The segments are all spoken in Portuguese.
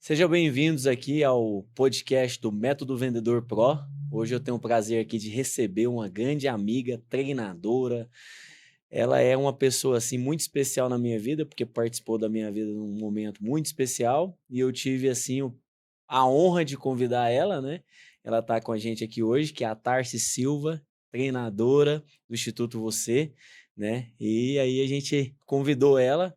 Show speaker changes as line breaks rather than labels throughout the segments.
Sejam bem-vindos aqui ao podcast do Método Vendedor Pro. Hoje eu tenho o prazer aqui de receber uma grande amiga, treinadora. Ela é uma pessoa assim muito especial na minha vida, porque participou da minha vida num momento muito especial e eu tive assim a honra de convidar ela, né? Ela está com a gente aqui hoje, que é a Tarci Silva, treinadora do Instituto Você, né? E aí a gente convidou ela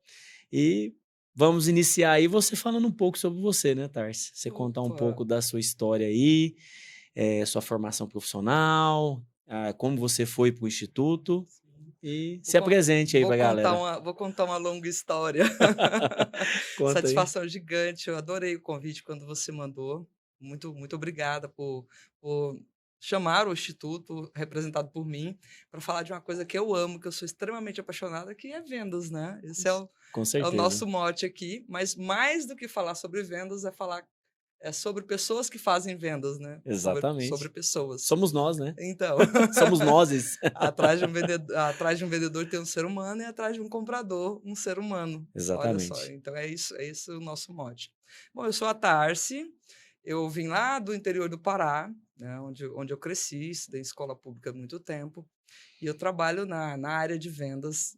e vamos iniciar aí você falando um pouco sobre você, né, Tarci? Você contar um
Opa,
pouco da sua história aí, sua formação profissional, como você foi para o Instituto e
vou,
se
con-
apresente aí para a galera.
vou contar uma longa história.
Conta aí.
Satisfação gigante, eu adorei o convite quando você mandou. Muito obrigada por chamar o Instituto, representado por mim, para falar de uma coisa que eu amo, que eu sou extremamente apaixonada, que é vendas, né? Esse
Com
é o
certeza.
nosso mote aqui, mas mais do que falar sobre vendas, é falar sobre pessoas que fazem vendas, né? Sobre
Exatamente.
pessoas.
Somos nós, né?
Então,
Somos nozes.
atrás de um vendedor tem um ser humano e atrás de um comprador um ser humano. Olha só,
Exatamente.
então é isso o nosso mote. Bom, eu sou a Tarci, eu vim lá do interior do Pará, né, onde eu cresci, estudei em escola pública há muito tempo, e eu trabalho na área de vendas.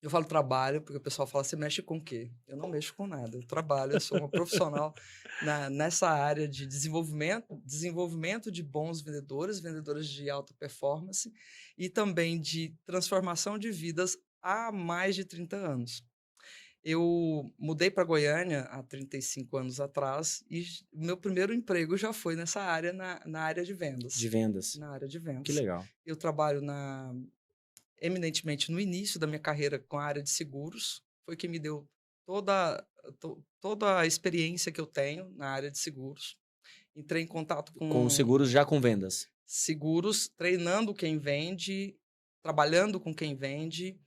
Eu falo trabalho porque o pessoal fala: "Você mexe com o quê?". Eu não mexo com nada, eu trabalho, eu sou uma profissional nessa área de desenvolvimento de bons vendedores, vendedores de alta performance e também de transformação de vidas há mais de 30 anos. Eu mudei para Goiânia há 35 anos atrás e o meu primeiro emprego já foi nessa área, na área de vendas.
De vendas.
Na área de
Que
vendas.
legal.
Eu trabalho eminentemente no início da minha carreira com a área de seguros, foi quem me deu toda a experiência que eu tenho na área de seguros. Entrei em contato
Com os
com
seguros já com vendas.
seguros, treinando quem vende, trabalhando com quem vende,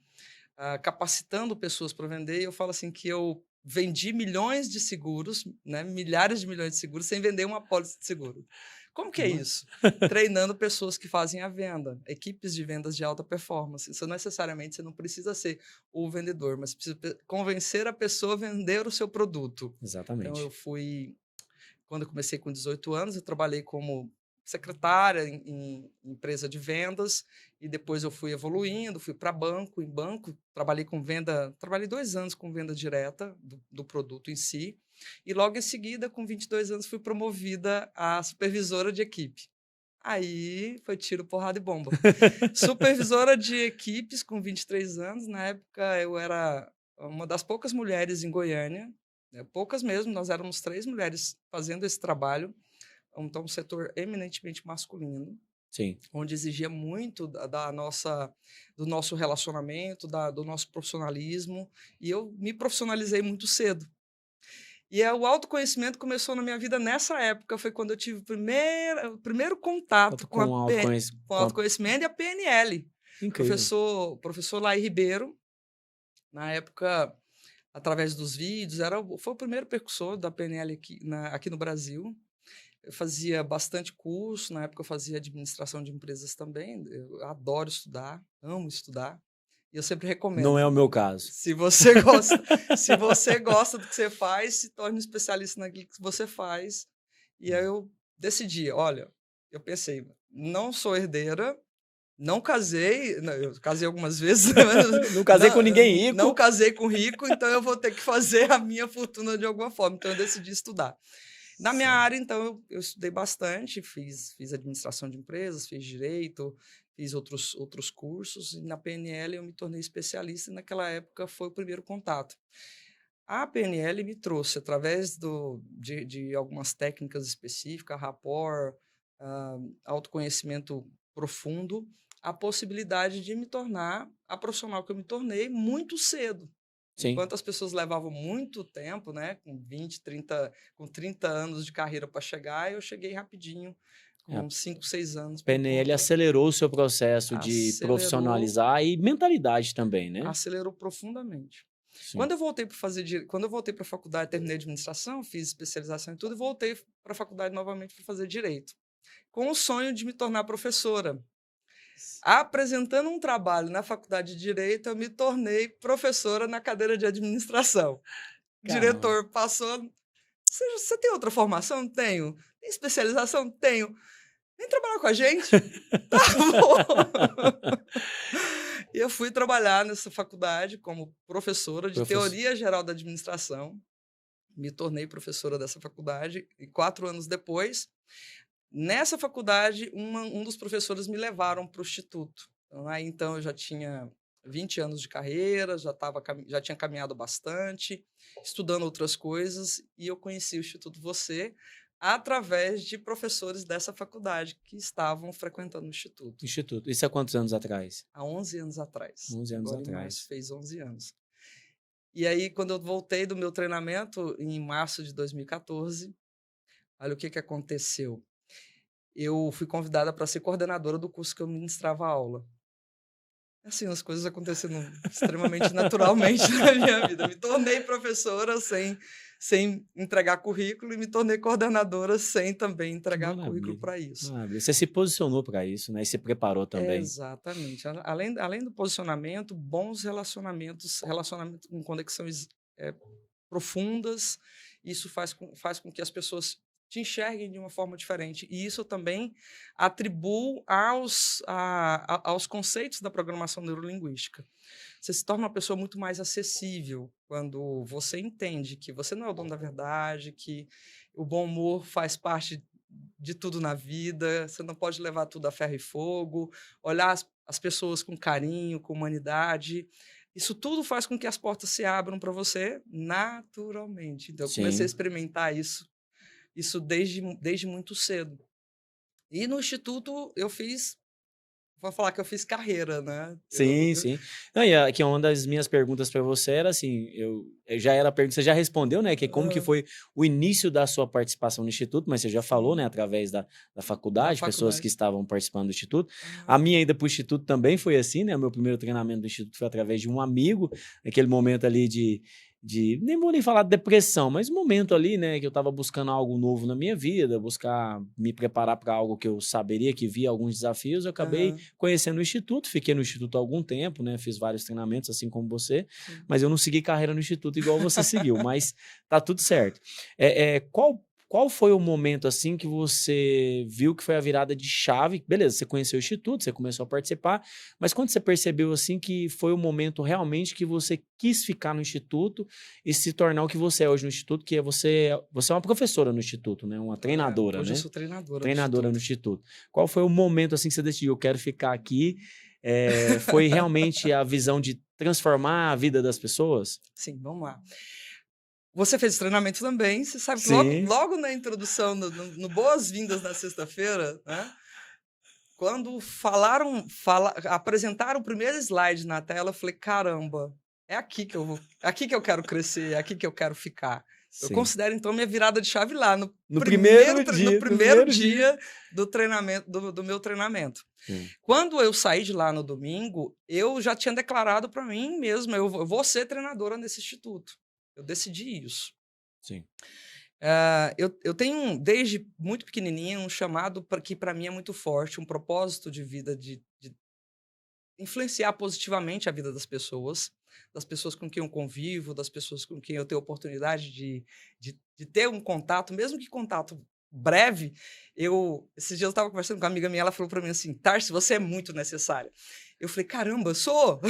capacitando pessoas para vender. E eu falo assim que eu vendi milhões de seguros, né, milhares de milhões de seguros, sem vender uma pólice de seguro. Como que é
Não é?
isso? Treinando pessoas que fazem a venda, equipes de vendas de alta performance. Isso necessariamente você não precisa ser o vendedor, mas precisa convencer a pessoa a vender o seu produto. Então
Exatamente.
quando eu comecei com 18 anos, eu trabalhei como secretária em empresa de vendas e depois eu fui evoluindo, fui para banco. Em banco, trabalhei 2 anos com venda direta do produto em si. E logo em seguida, com 22 anos, fui promovida a supervisora de equipe. Aí foi tiro, porrada e bomba. Supervisora de equipes com 23 anos. Na época, eu era uma das poucas mulheres em Goiânia, né, poucas mesmo, nós éramos 3 mulheres fazendo esse trabalho, então um setor eminentemente masculino,
Sim.
onde exigia muito do nosso relacionamento, do nosso profissionalismo, e eu me profissionalizei muito cedo. E o autoconhecimento começou na minha vida nessa época, foi quando eu tive o primeiro contato
Com autoconhecimento.
com autoconhecimento e a PNL.
Incrível.
Professor Lai Ribeiro, na época, através dos vídeos, foi o primeiro percussor da PNL aqui no Brasil. Eu fazia bastante curso, na época eu fazia administração de empresas também, eu adoro estudar, amo estudar, e eu sempre
Não
recomendo,
é o meu caso.
se você gosta se você gosta do que você faz, se torne um especialista naquilo que você faz. E aí eu decidi, olha, eu pensei, não sou herdeira, não casei, não, eu casei algumas vezes,
Não casei com
não,
ninguém
não
rico.
casei com rico, então eu vou ter que fazer a minha fortuna de alguma forma. Então eu decidi estudar. Na minha
Certo.
área, então, eu estudei bastante, fiz administração de empresas, fiz direito, fiz outros cursos, e na PNL eu me tornei especialista, e naquela época foi o primeiro contato. A PNL me trouxe, através de algumas técnicas específicas, rapport, autoconhecimento profundo, a possibilidade de me tornar a profissional que eu me tornei muito cedo.
Sim.
Enquanto as pessoas levavam muito tempo, né, com 30 anos de carreira para chegar, eu cheguei rapidinho,
A
com 5, 6 anos por
PNL
conta.
acelerou o seu processo de
Acelerou,
profissionalizar e mentalidade também, né?
acelerou profundamente.
Sim.
Quando eu voltei para a faculdade, terminei administração, fiz especialização em tudo e voltei para a faculdade novamente para fazer direito, com o sonho de me tornar professora. Apresentando um trabalho na faculdade de direito, eu me tornei professora na cadeira de administração. O
Caramba.
diretor passou, você tem outra formação? Tenho. Tem especialização? Tenho. Vem trabalhar com a gente. Tá bom. E eu fui trabalhar nessa faculdade como professora de Teoria Geral da Administração. Me tornei professora dessa faculdade e 4 anos depois, nessa faculdade, um dos professores me levaram para o Instituto. Então, eu já tinha 20 anos de carreira, já tinha caminhado bastante, estudando outras coisas, e eu conheci o Instituto Você através de professores dessa faculdade que estavam frequentando o Instituto.
Instituto. Isso há quantos anos atrás?
Há 11 anos atrás.
11 anos
Agora,
atrás.
em março, fez 11 anos. E aí, quando eu voltei do meu treinamento, em março de 2014, olha o que aconteceu. Eu fui convidada para ser coordenadora do curso que eu ministrava aula. Assim, as coisas acontecendo extremamente naturalmente na minha vida. Me tornei professora sem entregar currículo e me tornei coordenadora sem também entregar currículo para isso.
Você se posicionou para isso, né? E se preparou também.
Exatamente. Além do posicionamento, bons relacionamentos com conexões profundas, isso faz com que as pessoas te enxerguem de uma forma diferente. E isso eu também atribuo aos conceitos da programação neurolinguística. Você se torna uma pessoa muito mais acessível quando você entende que você não é o dono da verdade, que o bom humor faz parte de tudo na vida, você não pode levar tudo a ferro e fogo, olhar as pessoas com carinho, com humanidade. Isso tudo faz com que as portas se abram para você naturalmente. Então, eu comecei a experimentar isso desde muito cedo. E no Instituto eu vou falar que eu fiz carreira, né?
Sim. Não, e aqui uma das minhas perguntas para você era assim, eu já era a pergunta, você já respondeu, né? Que como que foi o início da sua participação no Instituto, mas você já falou, né? Através da faculdade, pessoas que estavam participando do Instituto. A minha ida para o Instituto também foi assim, né? O meu primeiro treinamento do Instituto foi através de um amigo, naquele momento ali nem vou nem falar de depressão, mas um momento ali, né, que eu estava buscando algo novo na minha vida, buscar me preparar para algo que eu saberia que via alguns desafios, eu acabei conhecendo o Instituto, fiquei no Instituto há algum tempo, né, fiz vários treinamentos, assim como você, mas eu não segui carreira no Instituto igual você seguiu, mas tá tudo certo. Qual foi o momento, assim, que você viu que foi a virada de chave? Beleza, você conheceu o Instituto, você começou a participar, mas quando você percebeu, assim, que foi o momento realmente que você quis ficar no Instituto e se tornar o que você é hoje no Instituto, que você é uma professora no Instituto, né? Uma treinadora,
hoje
né?
Eu sou treinadora
no Instituto. Qual foi o momento, assim, que você decidiu, eu quero ficar aqui? Foi realmente a visão de transformar a vida das pessoas?
Sim, vamos lá. Você fez treinamento também, você sabe que logo na introdução, no Boas-Vindas na sexta-feira, né? Quando apresentaram o primeiro slide na tela, eu falei, caramba, é aqui que eu quero crescer, é aqui que eu quero ficar. Sim. Eu considero, então, minha virada de chave lá, no primeiro dia do treinamento, do meu treinamento. Quando eu saí de lá no domingo, eu já tinha declarado para mim mesmo, eu vou ser treinadora nesse instituto. Eu decidi isso.
Sim.
Eu tenho, desde muito pequenininha, um chamado que para mim é muito forte, um propósito de vida de influenciar positivamente a vida das pessoas com quem eu convivo, das pessoas com quem eu tenho oportunidade de ter um contato, mesmo que contato breve. Esses dias eu estava conversando com uma amiga minha, ela falou para mim assim, Tarsi, você é muito necessária. Eu falei, caramba, sou!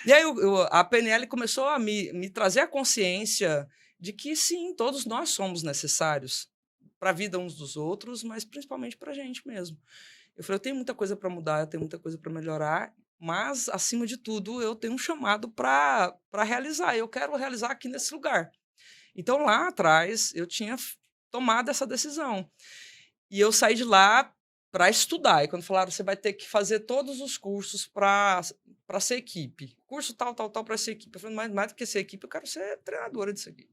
E aí a PNL começou a me trazer a consciência de que, sim, todos nós somos necessários para a vida uns dos outros, mas principalmente para a gente mesmo. Eu falei, eu tenho muita coisa para mudar, eu tenho muita coisa para melhorar, mas, acima de tudo, eu tenho um chamado para realizar. Eu quero realizar aqui nesse lugar. Então, lá atrás, eu tinha tomado essa decisão. E eu saí de lá para estudar. E quando falaram, você vai ter que fazer todos os cursos para ser equipe. Curso tal, para ser equipe. Eu falei, mas mais do que ser equipe, eu quero ser treinadora disso aqui.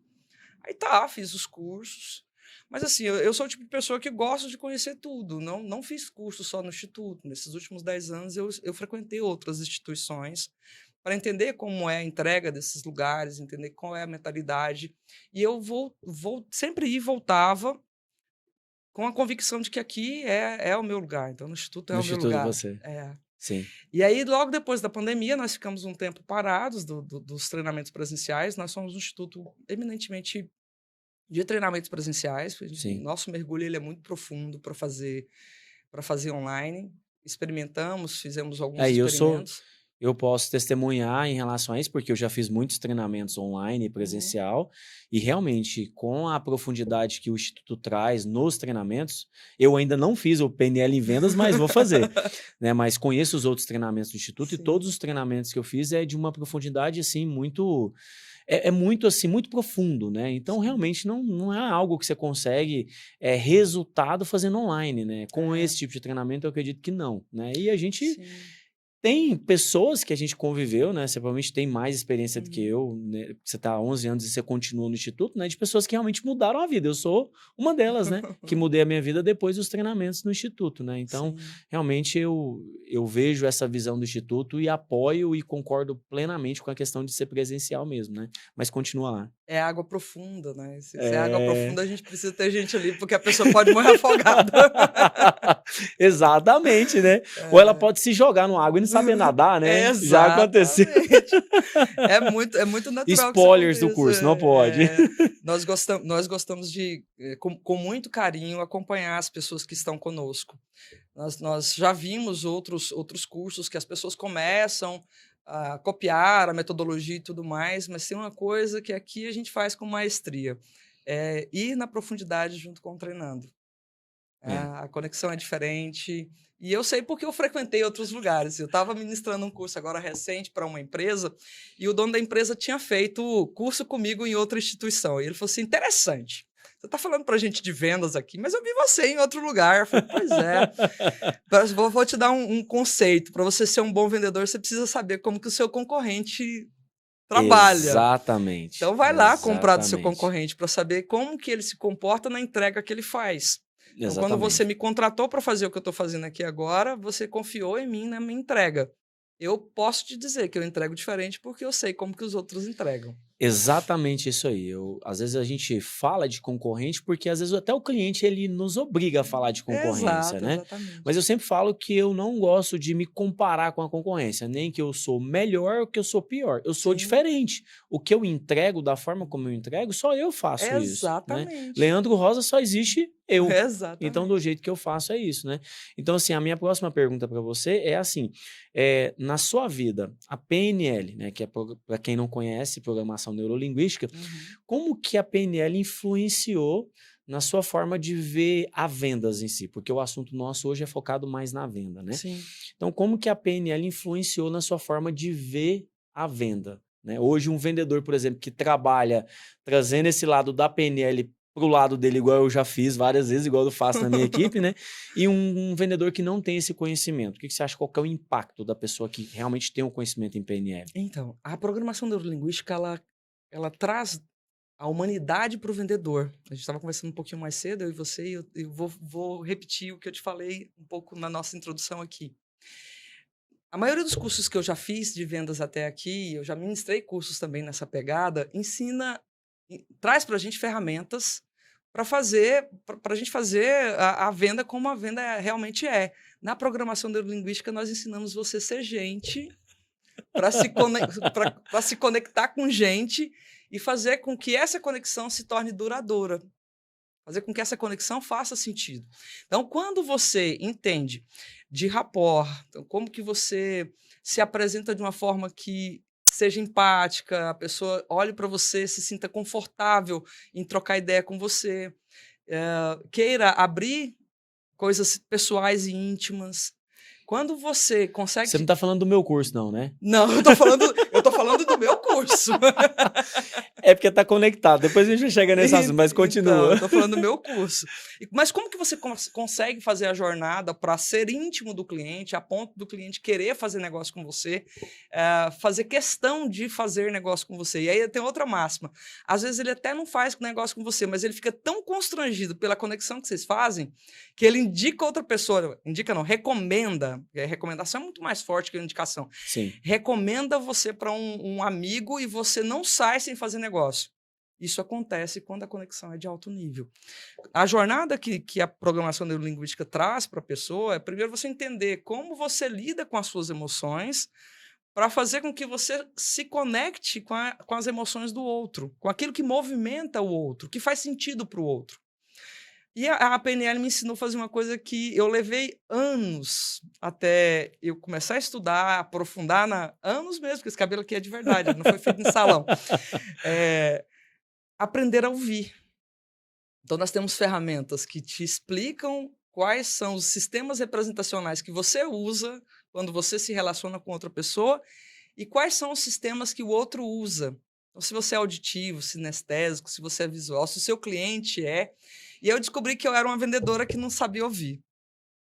Aí fiz os cursos. Mas assim, eu sou o tipo de pessoa que gosta de conhecer tudo. Não fiz curso só no Instituto. Nesses últimos 10 anos, eu frequentei outras instituições para entender como é a entrega desses lugares, entender qual é a mentalidade. E eu sempre ia e voltava com a convicção de que aqui é o meu lugar. Então, no Instituto é o meu lugar.
Você. Sim.
E aí, logo depois da pandemia, nós ficamos um tempo parados dos treinamentos presenciais. Nós somos um instituto eminentemente de treinamentos presenciais.
Sim.
Nosso mergulho ele é muito profundo para fazer online. Experimentamos, fizemos alguns
Aí
experimentos.
eu posso testemunhar em relação a isso, porque eu já fiz muitos treinamentos online e presencial, e realmente, com a profundidade que o Instituto traz nos treinamentos, eu ainda não fiz o PNL em vendas, mas vou fazer, né? Mas conheço os outros treinamentos do Instituto, e
Sim.
todos os treinamentos que eu fiz é de uma profundidade, assim, muito... É muito, assim, muito profundo, né? Então,
Sim.
realmente, não é algo que você consegue resultado fazendo online, né? Com esse tipo de treinamento, eu acredito que não, né? E a gente...
Sim.
Tem pessoas que a gente conviveu, né? Você provavelmente tem mais experiência do que
Uhum.
eu, né? Você está há 11 anos e você continua no instituto, né? De pessoas que realmente mudaram a vida. Eu sou uma delas, né? Que mudei a minha vida depois dos treinamentos no instituto, né? Então,
Sim.
realmente eu vejo essa visão do instituto e apoio e concordo plenamente com a questão de ser presencial mesmo, né? Mas continua lá.
É água profunda, né? Se é água
É...
profunda, a gente precisa ter gente ali, porque a pessoa pode morrer afogada.
Exatamente, né? Ou ela pode se jogar no água e não saber nadar, né? Já aconteceu.
Exatamente. É muito natural que isso
Spoilers do
aconteça.
curso, não pode.
Nós gostamos de, com muito carinho, acompanhar as pessoas que estão conosco. Nós já vimos outros cursos que as pessoas começam a copiar a metodologia e tudo mais, mas tem uma coisa que aqui a gente faz com maestria, é ir na profundidade junto com o treinando. A conexão é diferente. E eu sei porque eu frequentei outros lugares. Eu estava ministrando um curso agora recente para uma empresa e o dono da empresa tinha feito curso comigo em outra instituição. E ele falou assim, interessante. Você está falando para a gente de vendas aqui, mas eu vi você em outro lugar. Eu falei, pois é. Vou te dar um conceito. Para você ser um bom vendedor, você precisa saber como que o seu concorrente trabalha.
Exatamente.
Então vai lá comprar do seu concorrente para saber como que ele se comporta na entrega que ele faz. Então, quando você me contratou para fazer o que eu estou fazendo aqui agora, você confiou em mim na minha entrega. Eu posso te dizer que eu entrego diferente porque eu sei como que os outros entregam.
Exatamente isso aí. Às vezes a gente fala de concorrente porque às vezes até o cliente ele nos obriga a falar de concorrência,
Exato,
né?
exatamente.
Mas eu sempre falo que eu não gosto de me comparar com a concorrência, nem que eu sou melhor ou que eu sou pior. Eu sou diferente. O que eu entrego, da forma como eu entrego, só eu faço isso, né?
Exatamente.
Leandro Rosa só existe eu.
Exatamente.
Então, do jeito que eu faço é isso, né? Então, assim, a minha próxima pergunta para você é assim, na sua vida, a PNL, né, que é para quem não conhece, programação neurolinguística, como que a PNL influenciou na sua forma de ver a vendas em si? Porque o assunto nosso hoje é focado mais na venda, né?
Sim.
Então, como que a PNL influenciou na sua forma de ver a venda, né? Hoje, um vendedor, por exemplo, que trabalha trazendo esse lado da PNL pro lado dele, igual eu já fiz várias vezes, igual eu faço na minha equipe, né? E um vendedor que não tem esse conhecimento. O que você acha, qual que é o impacto da pessoa que realmente tem um conhecimento em PNL?
Então, a programação neurolinguística, ela traz a humanidade para o vendedor. A gente estava conversando um pouquinho mais cedo, eu e você, e eu vou repetir o que eu te falei um pouco na nossa introdução aqui. A maioria dos cursos que eu já fiz de vendas até aqui, eu já ministrei cursos também nessa pegada, traz para a gente ferramentas para a gente fazer a venda como a venda realmente é. Na programação neurolinguística, nós ensinamos você a ser gente para se conectar com gente e fazer com que essa conexão se torne duradoura. Fazer com que essa conexão faça sentido. Então, quando você entende de rapport, então, como que você se apresenta de uma forma que seja empática, a pessoa olhe para você, se sinta confortável em trocar ideia com você, queira abrir coisas pessoais e íntimas. Quando você consegue...
Você não está falando do meu curso, não, né?
Não, eu tô falando do meu curso.
É porque tá conectado. Depois a gente chega nesse assunto, mas continua.
Então, eu tô falando do meu curso. Mas como que você consegue fazer a jornada para ser íntimo do cliente, a ponto do cliente querer fazer negócio com você, fazer questão de fazer negócio com você? E aí tem outra máxima. Às vezes ele até não faz negócio com você, mas ele fica tão constrangido pela conexão que vocês fazem, que ele indica outra pessoa, indica não, recomenda. A recomendação é muito mais forte que a indicação.
Sim.
Recomenda você para um amigo e você não sai sem fazer negócio. Isso acontece quando a conexão é de alto nível. A jornada que a programação neurolinguística traz para a pessoa é, primeiro, você entender como você lida com as suas emoções para fazer com que você se conecte com as emoções do outro, com aquilo que movimenta o outro, que faz sentido para o outro. E a PNL me ensinou a fazer uma coisa que eu levei anos até eu começar a estudar, aprofundar anos mesmo, porque esse cabelo aqui é de verdade, não foi feito em salão. Aprender a ouvir. Então, nós temos ferramentas que te explicam quais são os sistemas representacionais que você usa quando você se relaciona com outra pessoa e quais são os sistemas que o outro usa. Então, se você é auditivo, sinestésico, se você é visual, se o seu cliente é... E eu descobri que eu era uma vendedora que não sabia ouvir.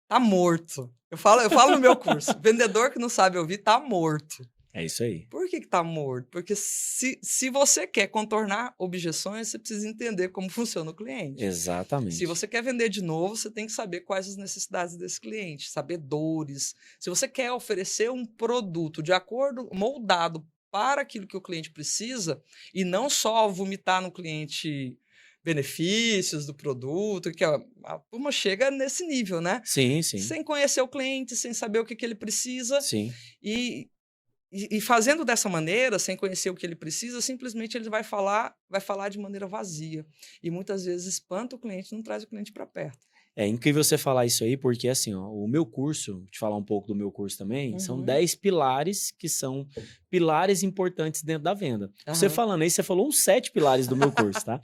Tá morto. Eu falo no meu curso, vendedor que não sabe ouvir tá morto.
É isso aí.
Por que tá morto? Porque se você quer contornar objeções, você precisa entender como funciona o cliente.
Exatamente.
Se você quer vender de novo, você tem que saber quais as necessidades desse cliente, saber dores. Se você quer oferecer um produto de acordo, moldado para aquilo que o cliente precisa, e não só vomitar no cliente benefícios do produto, que a turma chega nesse nível, né?
Sim, sim.
Sem conhecer o cliente, sem saber o que ele precisa.
Sim.
E fazendo dessa maneira, sem conhecer o que ele precisa, simplesmente ele vai falar de maneira vazia. E muitas vezes espanta o cliente, não traz o cliente para perto.
É incrível você falar isso aí, porque assim, ó, o meu curso, te falar um pouco do meu curso também, são 10 pilares que são pilares importantes dentro da venda. Você falando aí, você falou uns 7 pilares do meu curso, tá?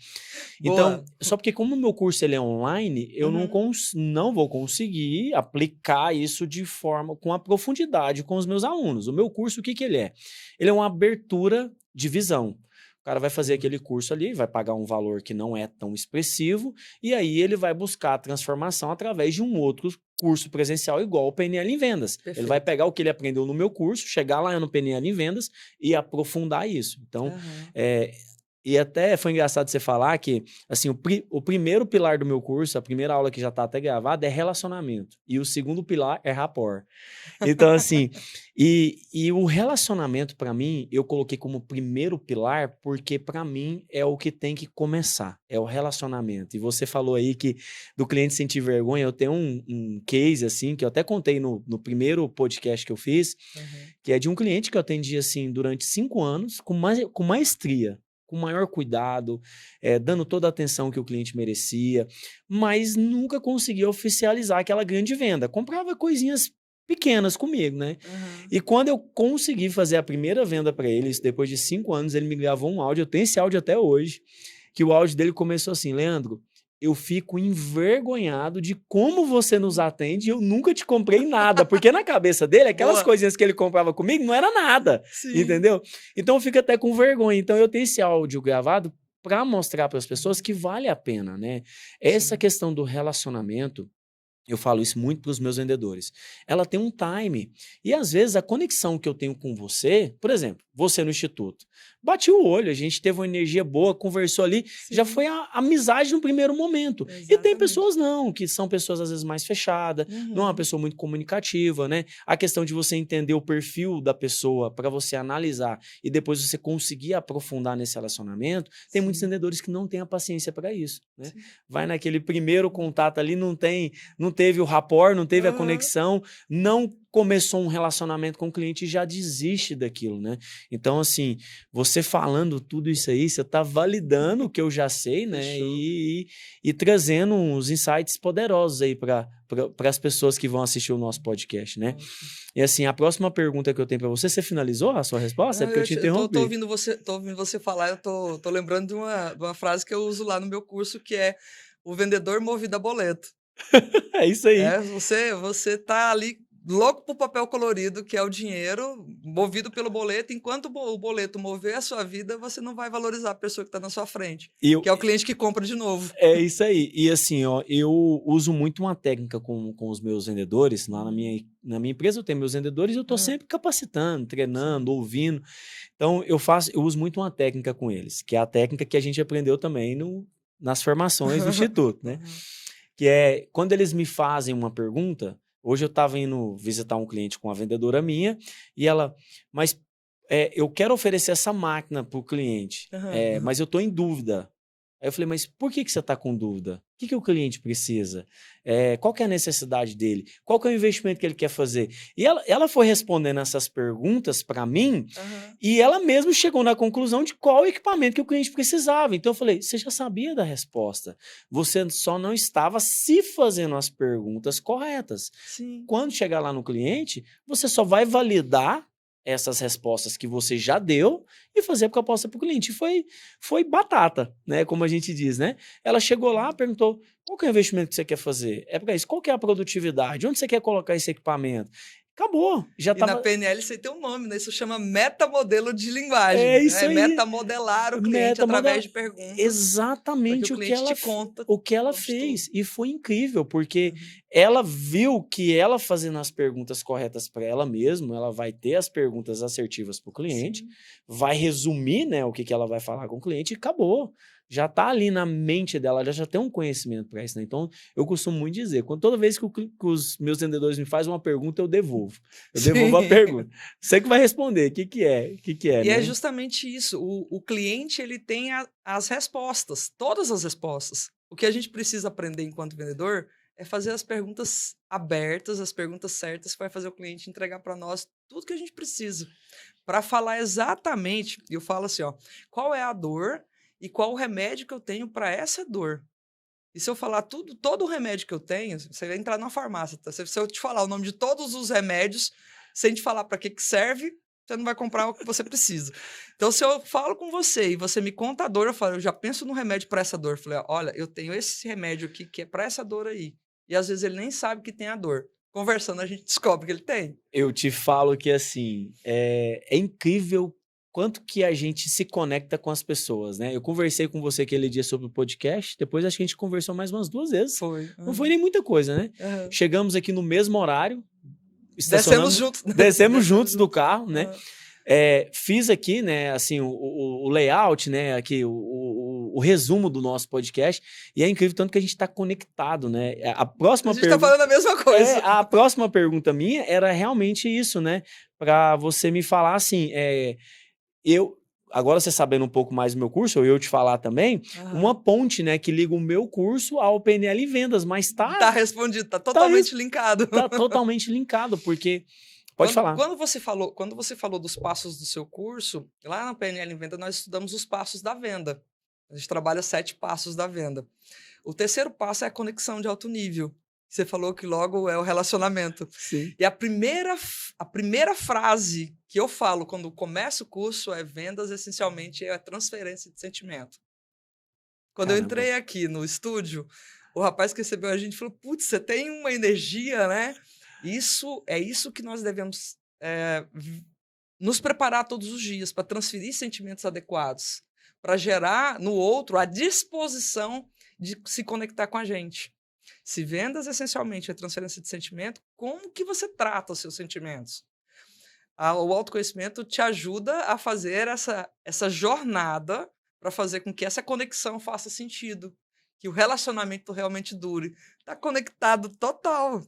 Então, só porque como o meu curso ele é online, eu não vou conseguir aplicar isso de forma, com a profundidade com os meus alunos. O meu curso, o que que ele é? Ele é uma abertura de visão. O cara vai fazer aquele curso ali, vai pagar um valor que não é tão expressivo, e aí ele vai buscar a transformação através de um outro curso presencial igual o PNL em Vendas. Perfeito. Ele vai pegar o que ele aprendeu no meu curso, chegar lá no PNL em Vendas e aprofundar isso. Então, e até foi engraçado você falar que, assim, o primeiro pilar do meu curso, a primeira aula que já está até gravada, é relacionamento. E o segundo pilar é rapport. Então, assim, e o relacionamento, para mim, eu coloquei como primeiro pilar, porque, para mim, é o que tem que começar, é o relacionamento. E você falou aí que do cliente sentir vergonha, eu tenho um case, assim, que eu até contei no primeiro podcast que eu fiz, que é de um cliente que eu atendi, assim, durante 5 anos, com maestria, com maior cuidado, dando toda a atenção que o cliente merecia, mas nunca conseguia oficializar aquela grande venda. Comprava coisinhas pequenas comigo, né? E quando eu consegui fazer a primeira venda para ele, isso depois de 5 anos, ele me gravou um áudio, eu tenho esse áudio até hoje, que o áudio dele começou assim: Leandro, eu fico envergonhado de como você nos atende e eu nunca te comprei nada. Porque na cabeça dele, aquelas coisinhas que ele comprava comigo não era nada. Sim. Entendeu? Então eu fico até com vergonha. Então eu tenho esse áudio gravado para mostrar para as pessoas que vale a pena, né? Essa questão do relacionamento, eu falo isso muito para os meus vendedores. Ela tem um time. E às vezes a conexão que eu tenho com você, por exemplo, você no instituto, bati o olho, a gente teve uma energia boa, conversou ali, já foi a amizade no primeiro momento. Exatamente. E tem pessoas não, que são pessoas às vezes mais fechadas, não é uma pessoa muito comunicativa, né? A questão de você entender o perfil da pessoa para você analisar e depois você conseguir aprofundar nesse relacionamento, tem muitos vendedores que não têm a paciência para isso, né? Vai naquele primeiro contato ali, não teve o rapport, não teve a conexão, não começou um relacionamento com o cliente e já desiste daquilo, né? Então, assim, você falando tudo isso aí, você tá validando o que eu já sei, né? E trazendo uns insights poderosos aí para as pessoas que vão assistir o nosso podcast, né? E assim, a próxima pergunta que eu tenho para você, você finalizou a sua resposta?
Não,
é porque eu te interrompi.
Tô ouvindo você falar, eu tô lembrando de uma frase que eu uso lá no meu curso, que é: o vendedor movido a boleto.
É isso aí.
Você tá ali louco pro papel colorido, que é o dinheiro, movido pelo boleto. Enquanto o boleto mover a sua vida, você não vai valorizar a pessoa que está na sua frente, que é o cliente que compra de novo.
É isso aí. E assim, ó, eu uso muito uma técnica com os meus vendedores. Lá na minha empresa eu tenho meus vendedores e eu estou sempre capacitando, treinando, ouvindo. Então eu uso muito uma técnica com eles, que é a técnica que a gente aprendeu também nas formações do Instituto, né? Que é, quando eles me fazem uma pergunta, hoje eu estava indo visitar um cliente com uma vendedora minha, e ela, mas eu quero oferecer essa máquina para o cliente, mas eu estou em dúvida. Aí eu falei, mas por que você está com dúvida? O que o cliente precisa? Qual que é a necessidade dele? Qual que é o investimento que ele quer fazer? E ela foi respondendo essas perguntas para mim e ela mesma chegou na conclusão de qual equipamento que o cliente precisava. Então eu falei, você já sabia da resposta. Você só não estava se fazendo as perguntas corretas.
Sim.
Quando chegar lá no cliente, você só vai validar essas respostas que você já deu e fazer a proposta para o cliente. Foi batata, né? Como a gente diz, né? Ela chegou lá, perguntou, qual que é o investimento que você quer fazer? É para isso, qual que é a produtividade? Onde você quer colocar esse equipamento? Acabou, já
Na PNL você tem um nome, né? Isso chama metamodelo de linguagem.
É isso aí.
Metamodelar o cliente através de perguntas.
Exatamente
o cliente te conta.
O que ela fez. E foi incrível, porque ela viu que ela fazendo as perguntas corretas para ela mesma, ela vai ter as perguntas assertivas para o cliente, vai resumir, né, o que ela vai falar com o cliente e acabou. Já está ali na mente dela, ela já tem um conhecimento para isso, né? Então, eu costumo muito dizer, toda vez que os meus vendedores me fazem uma pergunta, eu devolvo. Eu devolvo a pergunta. Você que vai responder, o que é?
E né? É justamente isso. O cliente, ele tem as respostas, todas as respostas. O que a gente precisa aprender enquanto vendedor é fazer as perguntas abertas, as perguntas certas, que vai fazer o cliente entregar para nós tudo que a gente precisa. Para falar exatamente, eu falo assim, ó, qual é a dor e qual o remédio que eu tenho para essa dor. E se eu falar todo o remédio que eu tenho, você vai entrar na farmácia, tá? Se eu te falar o nome de todos os remédios, sem te falar para que serve, você não vai comprar o que você precisa. Então, se eu falo com você e você me conta a dor, eu já penso no remédio para essa dor. Eu falei, olha, eu tenho esse remédio aqui que é para essa dor aí. E às vezes ele nem sabe que tem a dor. Conversando, a gente descobre que ele tem.
Eu te falo que, assim, é incrível quanto que a gente se conecta com as pessoas, né? Eu conversei com você aquele dia sobre o podcast, depois acho que a gente conversou mais umas 2 vezes.
Foi.
Não foi nem muita coisa, né? Chegamos aqui no mesmo horário,
descemos juntos.
Descemos juntos do carro, né? Fiz aqui, né, assim, o layout, né, aqui, o resumo do nosso podcast, e é incrível tanto que a gente está conectado, né? A gente
está falando a mesma coisa.
A próxima pergunta minha era realmente isso, né? Para você me falar assim, agora você sabendo um pouco mais do meu curso, ou eu te falar também, uma ponte, né, que liga o meu curso ao PNL em vendas, mas
tá respondido, tá totalmente linkado.
Tá totalmente linkado, porque pode falar.
Quando você falou dos passos do seu curso, lá no PNL em Venda nós estudamos os passos da venda. A gente trabalha 7 passos da venda. O terceiro passo é a conexão de alto nível. Você falou que logo é o relacionamento.
Sim.
E a primeira frase que eu falo quando começo o curso é vendas, essencialmente, é a transferência de sentimento. Quando eu entrei aqui no estúdio, o rapaz que recebeu a gente falou, putz, você tem uma energia, né? É isso que nós devemos nos preparar todos os dias para transferir sentimentos adequados, para gerar no outro a disposição de se conectar com a gente. Se vendas essencialmente é transferência de sentimento, como que você trata os seus sentimentos? O autoconhecimento te ajuda a fazer essa jornada para fazer com que essa conexão faça sentido, que o relacionamento realmente dure. Tá conectado total.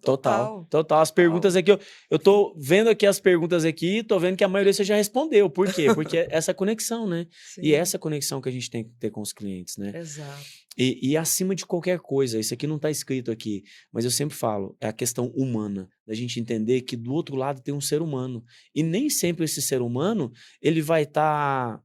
As perguntas aqui, eu tô vendo aqui as perguntas aqui, tô vendo que a maioria você já respondeu. Por quê? Porque essa conexão, né? Sim. E essa conexão que a gente tem que ter com os clientes, né?
Exato.
E acima de qualquer coisa, isso aqui não tá escrito aqui, mas eu sempre falo, é a questão humana, da gente entender que do outro lado tem um ser humano. E nem sempre esse ser humano, ele vai estar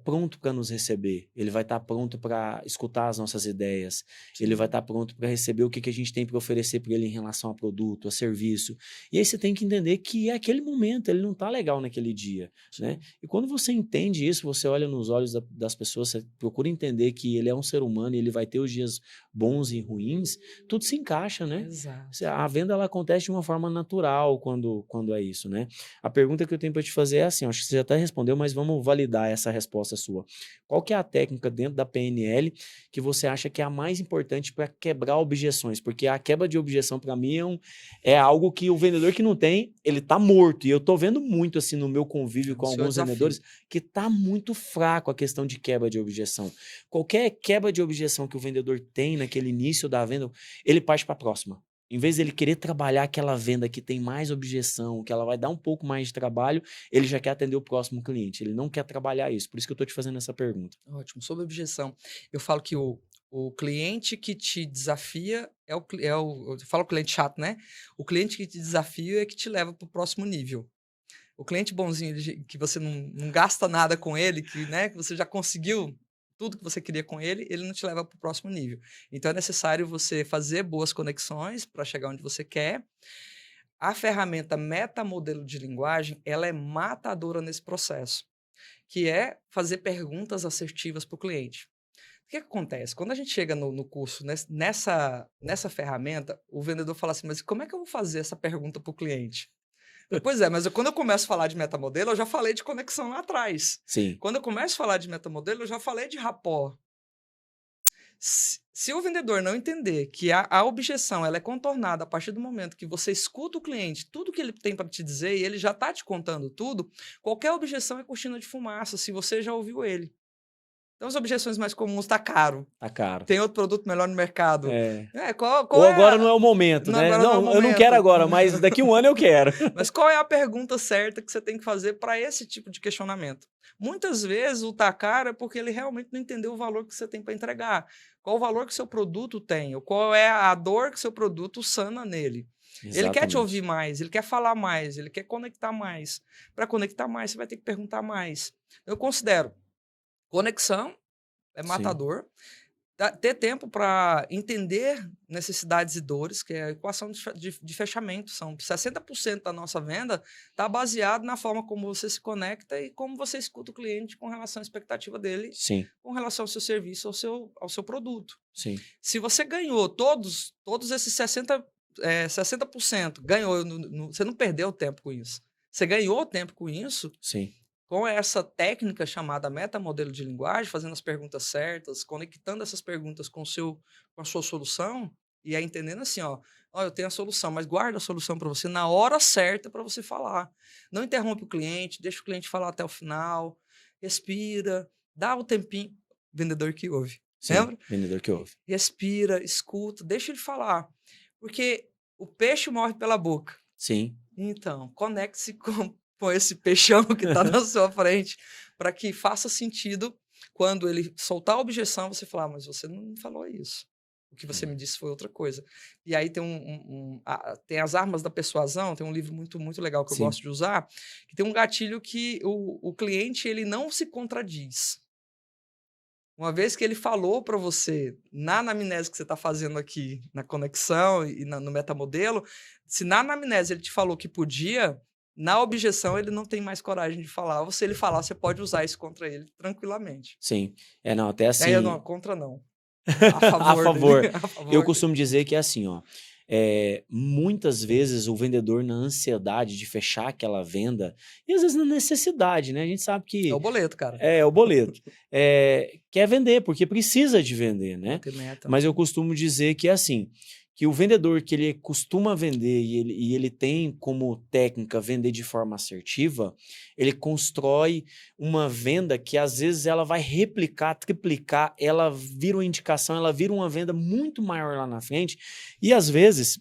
pronto para nos receber, ele vai estar pronto para escutar as nossas ideias, sim, ele vai estar pronto para receber o que a gente tem para oferecer para ele em relação a produto, a serviço. E aí você tem que entender que é aquele momento, ele não está legal naquele dia, né? E quando você entende isso, você olha nos olhos das pessoas, você procura entender que ele é um ser humano e ele vai ter os dias bons e ruins, tudo se encaixa, né?
Exato.
A venda, ela acontece de uma forma natural quando é isso, né? A pergunta que eu tenho para te fazer é assim, acho que você já até respondeu, mas vamos validar essa resposta sua. Qual que é a técnica dentro da PNL que você acha que é a mais importante para quebrar objeções? Porque a quebra de objeção, para mim, é algo que o vendedor que não tem, ele tá morto. E eu tô vendo muito, assim, no meu convívio com alguns vendedores, que tá muito fraco a questão de quebra de objeção. Qualquer quebra de objeção que o vendedor tem naquele início da venda, ele parte para a próxima. Em vez dele querer trabalhar aquela venda que tem mais objeção, que ela vai dar um pouco mais de trabalho, ele já quer atender o próximo cliente. Ele não quer trabalhar isso. Por isso que eu estou te fazendo essa pergunta.
Ótimo. Sobre objeção, eu falo que o cliente que te desafia eu falo cliente chato, né? O cliente que te desafia é que te leva para o próximo nível. O cliente bonzinho, que você não gasta nada com ele, né, que você já conseguiu tudo que você queria com ele, ele não te leva para o próximo nível. Então é necessário você fazer boas conexões para chegar onde você quer. A ferramenta metamodelo de linguagem, ela é matadora nesse processo, que é fazer perguntas assertivas para o cliente. O que acontece? Quando a gente chega no curso, nessa ferramenta, o vendedor fala assim, mas como é que eu vou fazer essa pergunta para o cliente? Pois é, mas quando eu começo a falar de metamodelo, eu já falei de conexão lá atrás.
Sim.
Quando eu começo a falar de metamodelo, eu já falei de rapport. Se o vendedor não entender que a objeção ela é contornada a partir do momento que você escuta o cliente, tudo que ele tem para te dizer e ele já está te contando tudo, qualquer objeção é cortina de fumaça, se você já ouviu ele. Então, as objeções mais comuns, tá caro.
Tá caro.
Tem outro produto melhor no mercado.
É.
Qual
Ou
é
agora não é o momento, né?
agora não é o
Não, eu não
momento.
quero agora, mas daqui um ano eu quero.
Mas qual é a pergunta certa que você tem que fazer para esse tipo de questionamento? Muitas vezes o tá caro é porque ele realmente não entendeu o valor que você tem para entregar. Qual o valor que seu produto tem? Ou qual é a dor que seu produto sana nele? Ele quer te ouvir
Exatamente.
mais, ele quer falar mais, ele quer conectar mais. Para conectar mais, você vai ter que perguntar mais. Eu considero conexão é
Sim.
matador. Ter tempo para entender necessidades e dores, que é a equação de fechamento. São 60% da nossa venda está baseado na forma como você se conecta e como você escuta o cliente com relação à expectativa dele,
Sim.
com relação ao seu serviço, ao seu produto.
Sim.
Se você ganhou todos esses 60%, ganhou, você não perdeu tempo com isso. Você ganhou tempo com isso.
Sim.
Com essa técnica chamada metamodelo de linguagem, fazendo as perguntas certas, conectando essas perguntas com a sua solução, e aí entendendo assim, ó, eu tenho a solução, mas guarda a solução para você na hora certa para você falar. Não interrompe o cliente, deixa o cliente falar até o final, respira, dá o tempinho. Vendedor que ouve.
Sim,
lembra?
vendedor que ouve.
Respira, escuta, deixa ele falar. Porque o peixe morre pela boca.
Sim.
Então, conecte-se com esse peixão que está na sua frente, para que faça sentido quando ele soltar a objeção, você falar, mas você não falou isso. O que você me disse foi outra coisa. E aí tem tem as armas da persuasão, tem um livro muito, muito legal que eu
Sim.
gosto de usar, que tem um gatilho que o cliente ele não se contradiz. Uma vez que ele falou para você, na anamnese que você está fazendo aqui, na conexão e no metamodelo, se na anamnese ele te falou que podia, na objeção ele não tem mais coragem de falar. Ou se ele falar, você pode usar isso contra ele tranquilamente.
Sim. Não, até assim...
Não, contra não. A favor.
A favor.
Dele. A favor
Eu
dele.
costumo dizer que é assim, ó. Muitas vezes o vendedor na ansiedade de fechar aquela venda, e às vezes na necessidade, né? A gente sabe que...
É o boleto, cara.
É o boleto. Quer vender, porque precisa de vender, né?
Tem meta.
Mas eu costumo dizer que é assim, que o vendedor que ele costuma vender e ele tem como técnica vender de forma assertiva, ele constrói uma venda que às vezes ela vai replicar, triplicar, ela vira uma indicação, ela vira uma venda muito maior lá na frente, e às vezes,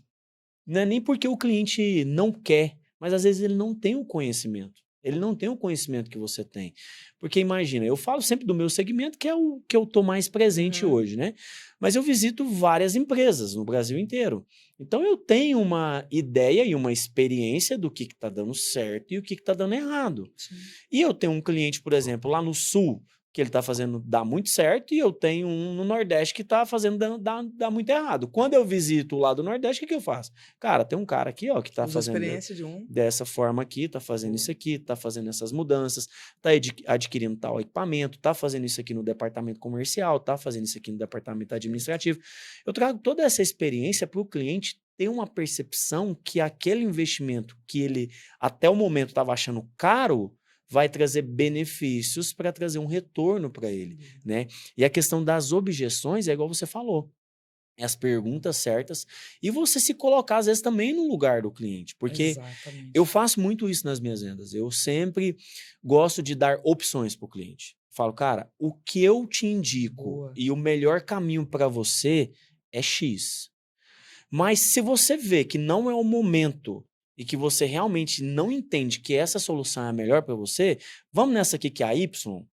não é nem porque o cliente não quer, mas às vezes ele não tem o conhecimento. Ele não tem o conhecimento que você tem. Porque imagina, eu falo sempre do meu segmento, que é o que eu estou mais presente hoje, né? Mas eu visito várias empresas no Brasil inteiro. Então eu tenho uma ideia e uma experiência do que está dando certo e o que está dando errado.
Sim.
E eu tenho um cliente, por exemplo, lá no Sul, que ele está fazendo dar muito certo, e eu tenho um no Nordeste que está fazendo dar muito errado. Quando eu visito lá do Nordeste, o que eu faço? Cara, tem um cara aqui, ó, que está fazendo
experiência de
dessa forma aqui, está fazendo isso aqui, está fazendo essas mudanças, está adquirindo tal equipamento, está fazendo isso aqui no departamento comercial, está fazendo isso aqui no departamento administrativo. Eu trago toda essa experiência para o cliente ter uma percepção que aquele investimento que ele até o momento estava achando caro, vai trazer benefícios para trazer um retorno para ele, né? E a questão das objeções é igual você falou, as perguntas certas e você se colocar às vezes também no lugar do cliente, porque
Exatamente.
eu faço muito isso nas minhas vendas, eu sempre gosto de dar opções para o cliente. Falo, cara, o que eu te indico e o melhor caminho para você é X. Mas se você vê que não é o momento e que você realmente não entende que essa solução é a melhor para você, vamos nessa aqui que é a Y,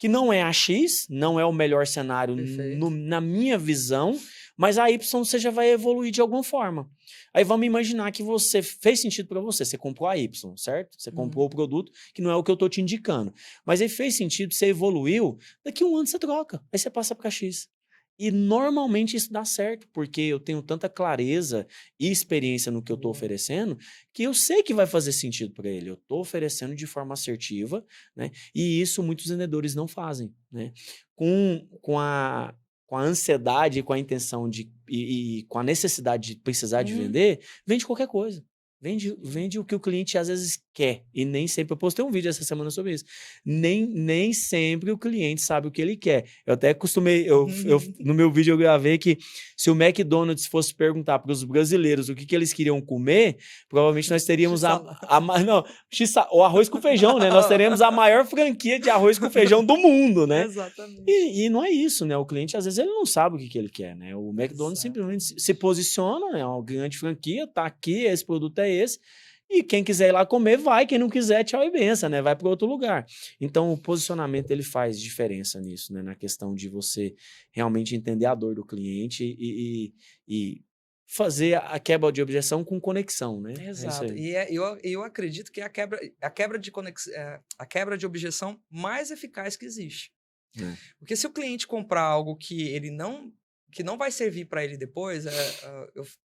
que não é a X, não é o melhor cenário
Perfeito.
na minha visão, mas a Y você já vai evoluir de alguma forma. Aí vamos imaginar que você fez sentido para você, você comprou a Y, certo? Você comprou o produto, que não é o que eu estou te indicando. Mas aí fez sentido, você evoluiu, daqui a um ano você troca, aí você passa para X. E normalmente isso dá certo, porque eu tenho tanta clareza e experiência no que eu estou
Boa.
oferecendo, que eu sei que vai fazer sentido para ele. Eu estou oferecendo de forma assertiva, né? E isso muitos vendedores não fazem, né? Com a ansiedade, com a intenção e com a necessidade de precisar de vender, vende qualquer coisa. Vende o que o cliente às vezes quer. E nem sempre. Eu postei um vídeo essa semana sobre isso. Nem sempre o cliente sabe o que ele quer. Eu até costumei. No meu vídeo eu gravei que se o McDonald's fosse perguntar para os brasileiros o que eles queriam comer, provavelmente nós teríamos o arroz com feijão, né? Nós teremos a maior franquia de arroz com feijão do mundo, né?
Exatamente.
E não é isso, né? O cliente, às vezes, ele não sabe o que ele quer, né? O McDonald's simplesmente se posiciona, né? É uma grande franquia, tá aqui, esse produto é esse, e quem quiser ir lá comer, vai. Quem não quiser, tchau e benção, né? Vai para outro lugar. Então, o posicionamento, ele faz diferença nisso, né? Na questão de você realmente entender a dor do cliente e fazer a quebra de objeção com conexão, né?
Exato.
É isso aí.
Eu acredito que é a quebra de a quebra de objeção mais eficaz que existe. Porque se o cliente comprar algo que ele que não vai servir para ele depois,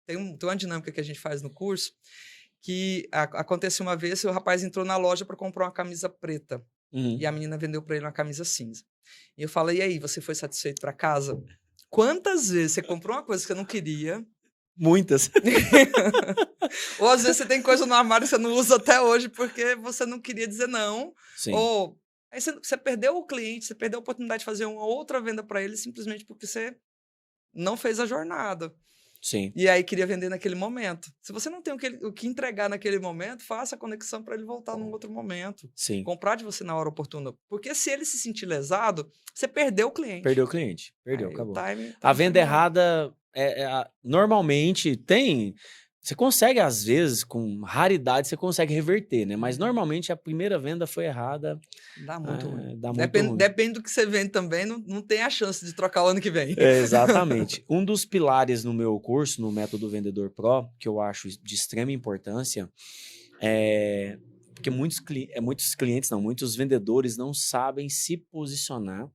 tem uma dinâmica que a gente faz no curso que aconteceu uma vez, o rapaz entrou na loja para comprar uma camisa preta e a menina vendeu para ele uma camisa cinza. E eu falei, e aí, você foi satisfeito para casa? Quantas vezes você comprou uma coisa que você não queria?
Muitas.
Ou às vezes você tem coisa no armário que você não usa até hoje porque você não queria dizer não.
Sim.
Ou aí você perdeu o cliente, você perdeu a oportunidade de fazer uma outra venda para ele simplesmente porque você não fez a jornada.
Sim.
E aí queria vender naquele momento. Se você não tem o que entregar naquele momento, faça a conexão para ele voltar num outro momento.
Sim.
Comprar de você na hora oportuna. Porque se ele se sentir lesado, você perdeu o cliente.
Perdeu o cliente. Perdeu,
aí
acabou.
A
venda errada, normalmente tem... Você consegue, às vezes, com raridade, você consegue reverter, né? Mas normalmente a primeira venda foi errada.
Dá muito ruim.
Dá muito ruim.
Depende do que você vende também, não tem a chance de trocar o ano que vem.
Exatamente. Um dos pilares no meu curso, no Método Vendedor Pro, que eu acho de extrema importância, porque muitos clientes, muitos vendedores não sabem se posicionar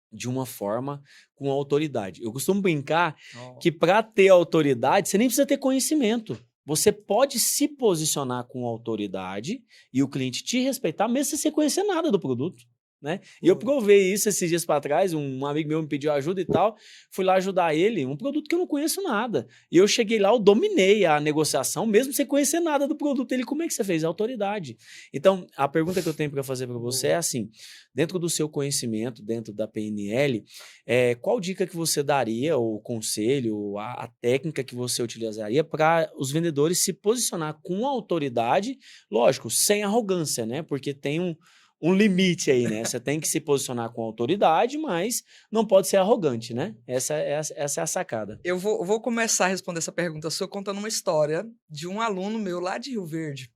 de uma forma com autoridade. Eu costumo brincar que para ter autoridade, você nem precisa ter conhecimento. Você pode se posicionar com autoridade e o cliente te respeitar, mesmo sem você conhecer nada do produto, né? E eu provei isso esses dias para trás, um amigo meu me pediu ajuda e tal, fui lá ajudar ele, um produto que eu não conheço nada. E eu cheguei lá, eu dominei a negociação, mesmo sem conhecer nada do produto. Ele, como é que você fez? Autoridade. Então, a pergunta que eu tenho para fazer para você é assim, dentro do seu conhecimento, dentro da PNL, qual dica que você daria, ou conselho, a técnica que você utilizaria para os vendedores se posicionar com autoridade, lógico, sem arrogância, né? Porque tem um limite aí, né? Você tem que se posicionar com autoridade, mas não pode ser arrogante, né? Essa é a sacada.
Eu vou começar a responder essa pergunta sua contando uma história de um aluno meu lá de Rio Verde.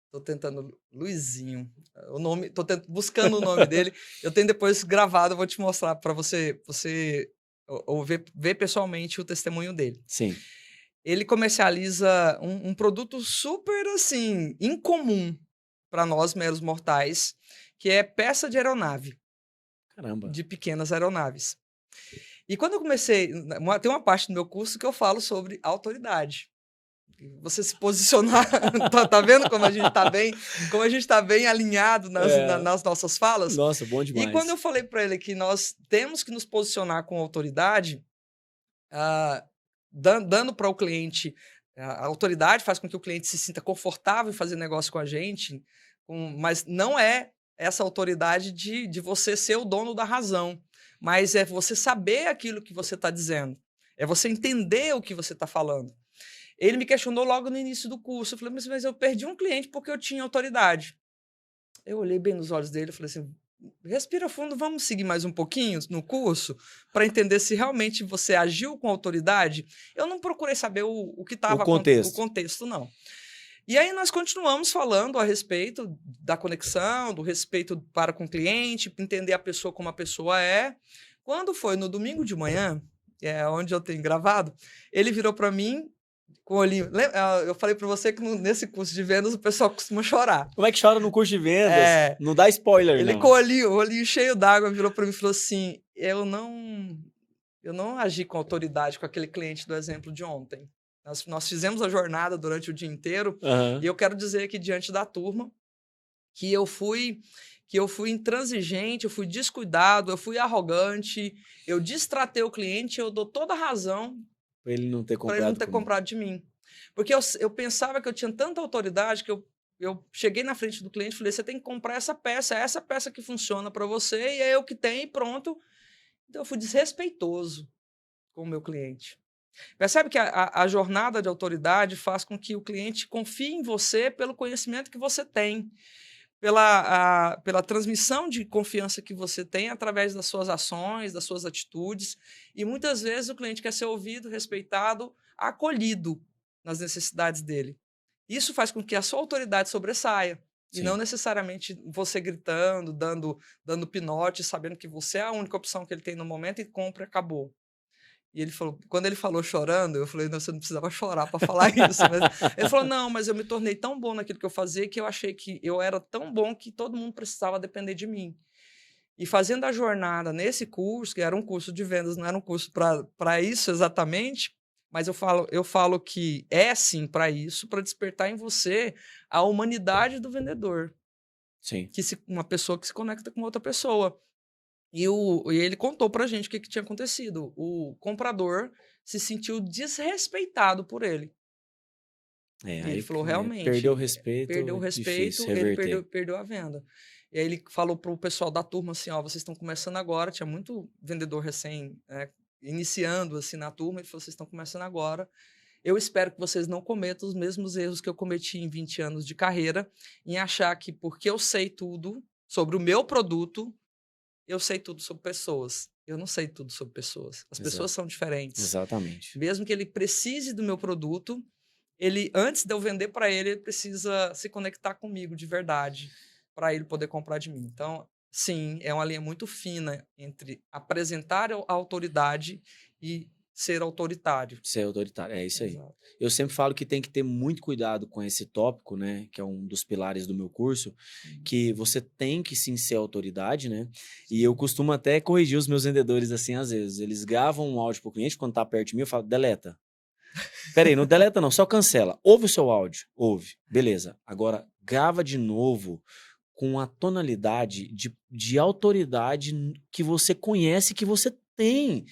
Tô tentando... Luizinho. O nome... buscando o nome dele. Eu tenho depois gravado, eu vou te mostrar para você ver pessoalmente o testemunho dele.
Sim.
Ele comercializa um produto super, assim, incomum para nós, meros mortais, que é peça de aeronave.
Caramba.
De pequenas aeronaves. E quando eu comecei... Tem uma parte do meu curso que eu falo sobre autoridade. Você se posicionar... tá vendo como a gente tá bem alinhado nas nossas falas?
Nossa, bom demais.
E quando eu falei para ele que nós temos que nos posicionar com autoridade, dando para o cliente... A autoridade faz com que o cliente se sinta confortável em fazer negócio com a gente, mas não é essa autoridade de você ser o dono da razão, mas é você saber aquilo que você está dizendo, é você entender o que você está falando. Ele me questionou logo no início do curso, eu falei, mas eu perdi um cliente porque eu tinha autoridade. Eu olhei bem nos olhos dele e falei assim, respira fundo, vamos seguir mais um pouquinho no curso para entender se realmente você agiu com autoridade. Eu não procurei saber o que estava
contexto.
O contexto, não. E aí nós continuamos falando a respeito da conexão, do respeito para com o cliente, entender a pessoa como a pessoa é. Quando foi no domingo de manhã, onde eu tenho gravado, ele virou para mim com o olhinho. Eu falei para você que nesse curso de vendas o pessoal costuma chorar.
Como é que chora no curso de vendas? Não dá spoiler,
ele
não.
Com o olhinho cheio d'água virou para mim e falou assim: eu não agi com autoridade com aquele cliente do exemplo de ontem. Nós fizemos a jornada durante o dia inteiro e eu quero dizer aqui diante da turma que eu fui intransigente, eu fui descuidado, eu fui arrogante, eu destratei o cliente, eu dou toda a razão
para ele não ter
comprado de mim. Porque eu pensava que eu tinha tanta autoridade que eu cheguei na frente do cliente e falei, você tem que comprar essa peça, é essa peça que funciona para você e é eu que tenho e pronto. Então eu fui desrespeitoso com o meu cliente. Percebe que a jornada de autoridade faz com que o cliente confie em você pelo conhecimento que você tem, pela transmissão de confiança que você tem através das suas ações, das suas atitudes. E muitas vezes o cliente quer ser ouvido, respeitado, acolhido nas necessidades dele. Isso faz com que a sua autoridade sobressaia. Sim. E não necessariamente você gritando, dando pinote, sabendo que você é a única opção que ele tem no momento e compra e acabou. E ele falou, quando ele falou chorando, eu falei, não, você não precisava chorar para falar isso. Mas ele falou, não, mas eu me tornei tão bom naquilo que eu fazia que eu achei que eu era tão bom que todo mundo precisava depender de mim. E fazendo a jornada nesse curso, que era um curso de vendas, não era um curso para isso exatamente, mas eu falo que é sim para isso, para despertar em você a humanidade do vendedor.
Sim.
Uma pessoa que se conecta com outra pessoa. E ele contou pra gente o que tinha acontecido. O comprador se sentiu desrespeitado por ele. Ele falou, realmente...
Perdeu o respeito.
Ele perdeu a venda. E aí ele falou pro pessoal da turma assim, ó, vocês estão começando agora. Tinha muito vendedor recém, iniciando assim na turma. Ele falou, vocês estão começando agora. Eu espero que vocês não cometam os mesmos erros que eu cometi em 20 anos de carreira, em achar que porque eu sei tudo sobre o meu produto, eu sei tudo sobre pessoas. Eu não sei tudo sobre pessoas. As pessoas são diferentes.
Exatamente.
Mesmo que ele precise do meu produto, antes de eu vender para ele, ele precisa se conectar comigo de verdade, para ele poder comprar de mim. Então, sim, é uma linha muito fina entre apresentar a autoridade e ser autoritário.
Ser autoritário, é isso aí. Exato. Eu sempre falo que tem que ter muito cuidado com esse tópico, né? Que é um dos pilares do meu curso, que você tem que sim ser autoridade, né? E eu costumo até corrigir os meus vendedores assim, às vezes. Eles gravam um áudio pro cliente, quando tá perto de mim, eu falo, deleta. Peraí, não deleta não, só cancela. Ouve o seu áudio, ouve. Beleza. Agora, grava de novo com a tonalidade de autoridade que você conhece, que você tem.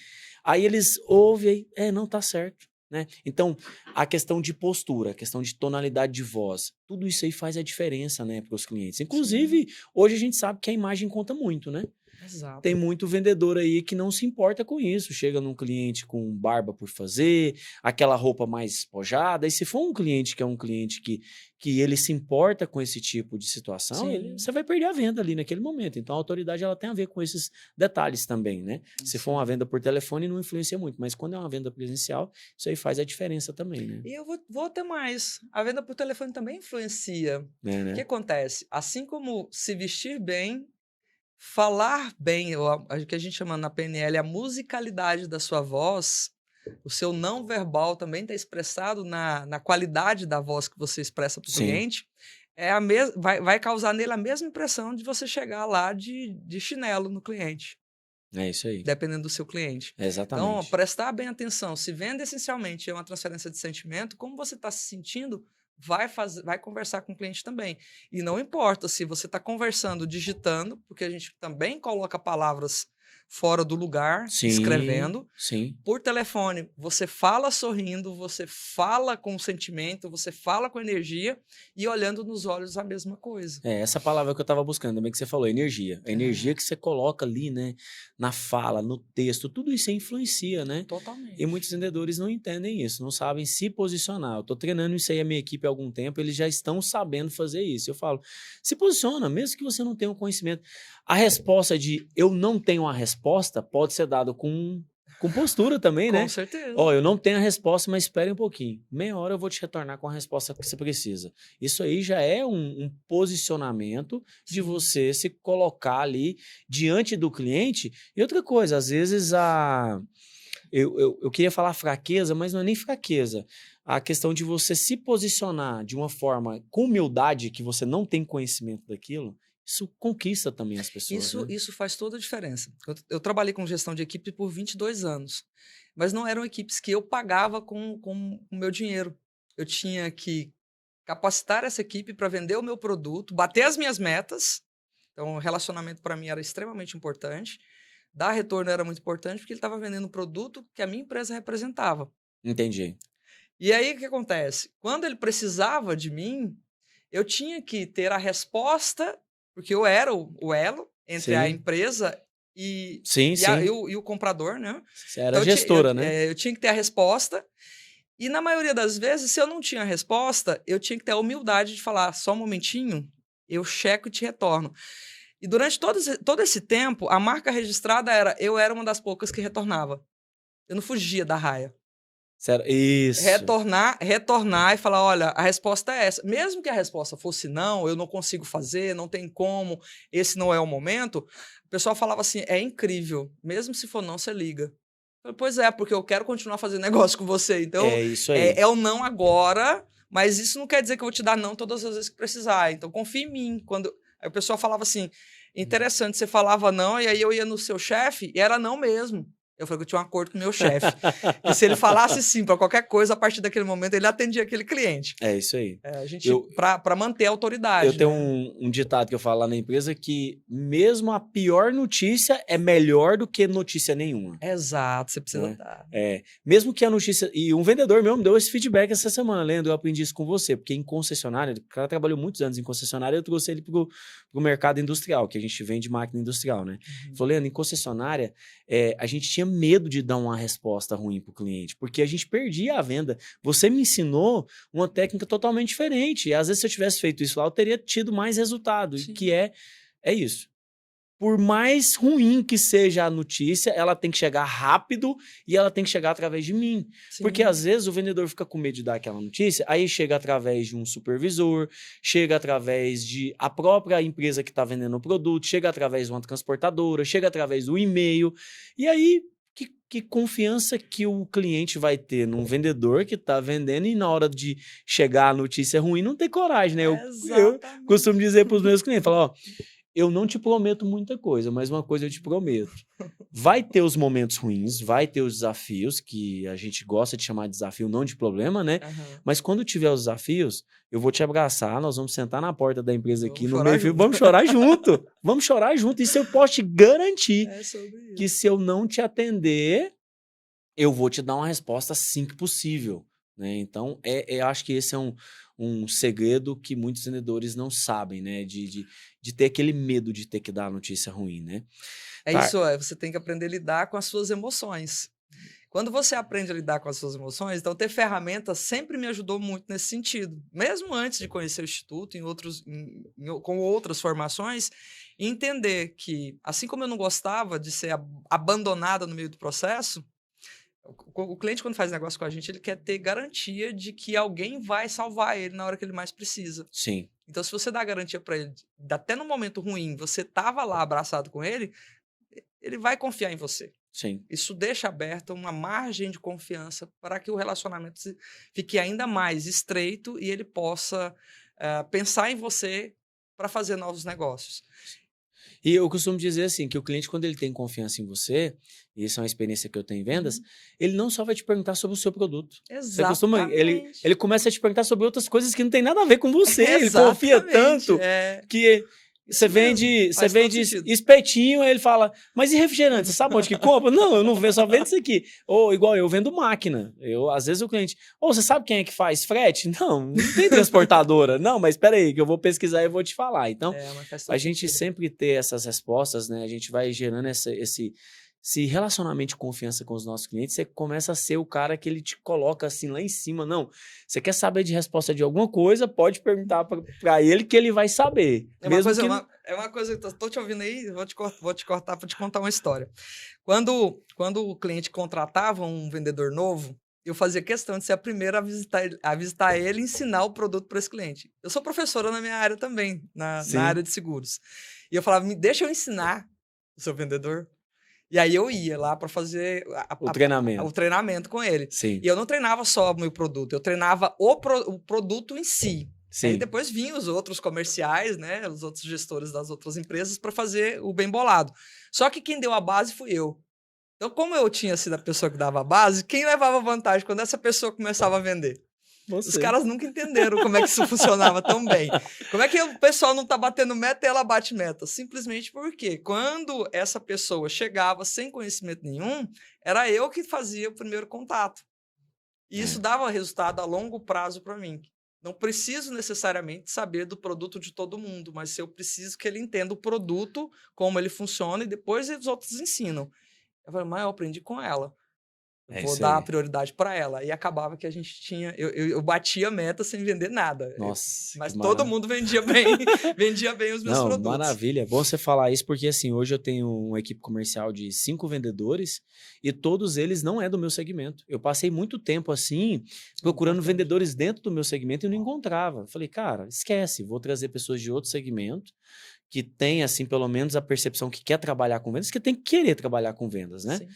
Aí eles ouvem, não, tá certo, né? Então, a questão de postura, a questão de tonalidade de voz, tudo isso aí faz a diferença, né, para os clientes. Inclusive, hoje a gente sabe que a imagem conta muito, né?
Exato.
Tem muito vendedor aí que não se importa com isso. Chega num cliente com barba por fazer, aquela roupa mais despojada. E se for um cliente que é um cliente que ele se importa com esse tipo de situação, você vai perder a venda ali naquele momento. Então a autoridade ela tem a ver com esses detalhes também, né? Sim. Se for uma venda por telefone não influencia muito, mas quando é uma venda presencial, isso aí faz a diferença também, né?
E eu vou ter mais. A venda por telefone também influencia.
Né?
O que acontece? Assim como se vestir bem, falar bem, o que a gente chama na PNL, a musicalidade da sua voz, o seu não verbal também está expressado na qualidade da voz que você expressa para o cliente, vai causar nele a mesma impressão de você chegar lá de chinelo no cliente.
É isso aí.
Dependendo do seu cliente.
Exatamente.
Então, prestar bem atenção. Se venda essencialmente é uma transferência de sentimento, como você está se sentindo, vai conversar com o cliente também. E não importa se você está conversando, digitando, porque a gente também coloca palavras fora do lugar,
Sim,
escrevendo.
sim.
Por telefone, você fala sorrindo, você fala com sentimento, você fala com energia e olhando nos olhos a mesma coisa.
É, essa palavra que eu tava buscando, também que você falou, energia. A energia que você coloca ali, né, na fala, no texto, tudo isso influencia, né?
Totalmente.
E muitos vendedores não entendem isso, não sabem se posicionar. Eu tô treinando isso aí a minha equipe há algum tempo, eles já estão sabendo fazer isso. Eu falo, se posiciona, mesmo que você não tenha um conhecimento. A resposta de eu não tenho a resposta pode ser dada com postura também, né?
Com certeza.
Ó, eu não tenho a resposta, mas espere um pouquinho. Meia hora eu vou te retornar com a resposta que você precisa. Isso aí já é um posicionamento de você se colocar ali diante do cliente. E outra coisa, às vezes eu queria falar fraqueza, mas não é nem fraqueza. A questão de você se posicionar de uma forma com humildade, que você não tem conhecimento daquilo, isso conquista também as pessoas, né?
Isso faz toda a diferença. Eu trabalhei com gestão de equipe por 22 anos, mas não eram equipes que eu pagava com o meu dinheiro. Eu tinha que capacitar essa equipe para vender o meu produto, bater as minhas metas. Então, o relacionamento para mim era extremamente importante. Dar retorno era muito importante porque ele estava vendendo um produto que a minha empresa representava.
Entendi.
E aí, o que acontece? Quando ele precisava de mim, eu tinha que ter a resposta, porque eu era o elo entre a
Sim.
empresa e o comprador, né?
Você era gestora, né?
Eu tinha que ter a resposta. E na maioria das vezes, se eu não tinha a resposta, eu tinha que ter a humildade de falar, só um momentinho, eu checo e te retorno. E durante todo esse tempo, a marca registrada eu era uma das poucas que retornava. Eu não fugia da raia.
Sério? Isso.
Retornar e falar, olha, a resposta é essa. Mesmo que a resposta fosse não, eu não consigo fazer, não tem como, esse não é o momento, o pessoal falava assim, é incrível, mesmo se for não, você liga. Eu falei, pois é, porque eu quero continuar fazendo negócio com você. Então,
é isso aí.
É o não agora, mas isso não quer dizer que eu vou te dar não todas as vezes que precisar. Então, confia em mim. Aí o pessoal falava assim, interessante, você falava não, e aí eu ia no seu chefe e era não mesmo. Eu falei que eu tinha um acordo com o meu chefe. Que se ele falasse sim para qualquer coisa, a partir daquele momento ele atendia aquele cliente.
É isso aí.
A gente, para manter a autoridade.
Eu tenho um ditado que eu falo lá na empresa que mesmo a pior notícia é melhor do que notícia nenhuma.
Exato, você precisa dar.
Mesmo que a notícia... E um vendedor meu me deu esse feedback essa semana, Leandro, eu aprendi isso com você, porque em concessionária, o cara trabalhou muitos anos em concessionária, eu trouxe ele pro mercado industrial, que a gente vende máquina industrial, né? Falei, Leandro, em concessionária, a gente tinha medo de dar uma resposta ruim pro cliente, porque a gente perdia a venda. Você me ensinou uma técnica totalmente diferente, e às vezes se eu tivesse feito isso lá, eu teria tido mais resultado,
Sim.
que é isso. Por mais ruim que seja a notícia, ela tem que chegar rápido e ela tem que chegar através de mim. Sim. Porque às vezes o vendedor fica com medo de dar aquela notícia, aí chega através de um supervisor, chega através de a própria empresa que está vendendo o produto, chega através de uma transportadora, chega através do e-mail, e aí que confiança que o cliente vai ter num vendedor que está vendendo e na hora de chegar a notícia ruim não tem coragem, né? Eu costumo dizer para os meus clientes, falar, ó, eu não te prometo muita coisa, mas uma coisa eu te prometo. Vai ter os momentos ruins, vai ter os desafios, que a gente gosta de chamar de desafio, não de problema, né? Mas quando tiver os desafios, eu vou te abraçar, nós vamos sentar na porta da empresa aqui no meio-fio, vamos chorar junto. Vamos chorar junto. Isso eu posso te garantir que se eu não te atender, eu vou te dar uma resposta assim que possível. Né? Então, eu acho que esse é um segredo que muitos vendedores não sabem, né? De ter aquele medo de ter que dar a notícia ruim, né?
Isso, você tem que aprender a lidar com as suas emoções. Quando você aprende a lidar com as suas emoções, então ter ferramentas sempre me ajudou muito nesse sentido. Mesmo antes de conhecer o Instituto, com outras formações, entender que, assim como eu não gostava de ser abandonada no meio do processo, o cliente, quando faz negócio com a gente, ele quer ter garantia de que alguém vai salvar ele na hora que ele mais precisa.
Sim.
Então, se você dá garantia para ele, até no momento ruim, você estava lá abraçado com ele, ele vai confiar em você.
Sim.
Isso deixa aberta uma margem de confiança para que o relacionamento fique ainda mais estreito e ele possa pensar em você para fazer novos negócios.
E eu costumo dizer assim, que o cliente, quando ele tem confiança em você, e isso é uma experiência que eu tenho em vendas, ele não só vai te perguntar sobre o seu produto.
Exatamente.
Ele começa a te perguntar sobre outras coisas que não tem nada a ver com você. Ele confia tanto que Você vende
Faz todo
vende
sentido.
espetinho, aí ele fala, mas e refrigerante? Você sabe onde que compra? Não, eu não vendo, só vendo isso aqui. Ou igual eu vendo máquina. Às vezes o cliente, você sabe quem é que faz frete? Não tem transportadora. Não, mas espera aí, que eu vou pesquisar e vou te falar. Então,
Mas faz
a
todo
gente
sentido.
sempre ter essas respostas, né? A gente vai gerando esse relacionamento de confiança com os nossos clientes, você começa a ser o cara que ele te coloca assim lá em cima. Não, você quer saber de resposta de alguma coisa, pode perguntar para ele que ele vai saber.
É uma
mesmo
coisa,
que...
é uma coisa que eu tô te ouvindo aí, vou te cortar para te contar uma história. Quando o cliente contratava um vendedor novo, eu fazia questão de ser a primeira a visitar ele e ensinar o produto para esse cliente. Eu sou professora na minha área também, na
Sim,
área de seguros. E eu falava, deixa eu ensinar o seu vendedor. E aí eu ia lá para fazer
o
o
treinamento.
treinamento com ele.
Sim,
E eu não treinava só o meu produto, eu treinava o produto em si. Aí
sim.
depois vinham os outros comerciais, né, os outros gestores das outras empresas para fazer o bem bolado. Só que quem deu a base fui eu. Então, como eu tinha sido a pessoa que dava a base, quem levava vantagem quando essa pessoa começava a vender? Os
Você.
caras nunca entenderam como é que isso funcionava tão bem. Como é que o pessoal não tá batendo meta e ela bate meta? Simplesmente porque quando essa pessoa chegava sem conhecimento nenhum, era eu que fazia o primeiro contato. E isso dava resultado a longo prazo para mim. Não preciso necessariamente saber do produto de todo mundo, mas eu preciso que ele entenda o produto, como ele funciona, e depois os outros ensinam. Eu falei, mas eu aprendi com ela.
É
Vou
isso
dar a
aí.
prioridade para ela. E acabava que a gente tinha. Eu batia a meta sem vender nada.
Nossa,
Mas
que
todo
maravilha.
mundo vendia bem, vendia bem os meus
Não,
produtos.
maravilha. É bom você falar isso porque, assim, hoje eu tenho uma equipe comercial de 5 vendedores e todos eles não é do meu segmento. Eu passei muito tempo, assim, procurando
Importante.
vendedores dentro do meu segmento e não encontrava. Falei, cara, esquece, vou trazer pessoas de outro segmento que tem, assim, pelo menos a percepção que quer trabalhar com vendas, que tem que querer trabalhar com vendas, né?
Sim.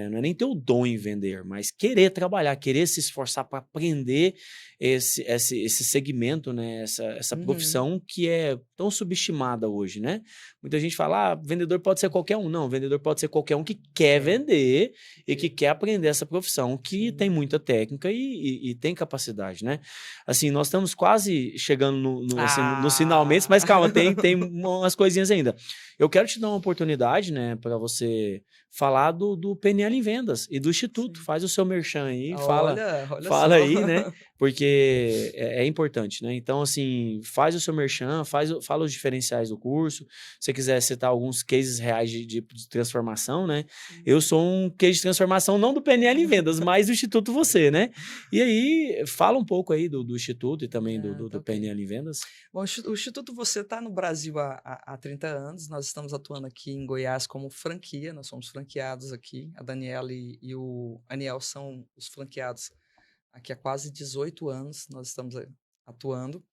Não é nem ter o dom em vender, mas querer trabalhar, querer se esforçar para aprender esse segmento, né? Essa
Uhum.
profissão que é tão subestimada hoje, né? Muita gente fala, vendedor pode ser qualquer um. Não, vendedor pode ser qualquer um que quer vender e que quer aprender essa profissão, que tem muita técnica e tem capacidade, né? Assim, nós estamos quase chegando nos finalmente, mas calma, tem umas coisinhas ainda. Eu quero te dar uma oportunidade, né, para você falar do PNL em Vendas e do Instituto.
Sim.
Faz o seu merchan aí,
Olha
fala
só.
aí, né? Porque é importante, né? Então, assim, faz o seu merchan, fala os diferenciais do curso. Se você quiser citar alguns cases reais de transformação, né? Eu sou um case de transformação, não do PNL em Vendas, mas do Instituto Você, né? E aí, fala um pouco aí do Instituto e também do
Tá ok.
PNL em Vendas.
Bom, o Instituto Você está no Brasil há 30 anos. Nós estamos atuando aqui em Goiás como franquia. Nós somos franqueados aqui. A Daniela e o Aniel são os franqueados aqui há quase 18 anos. Nós estamos atuando.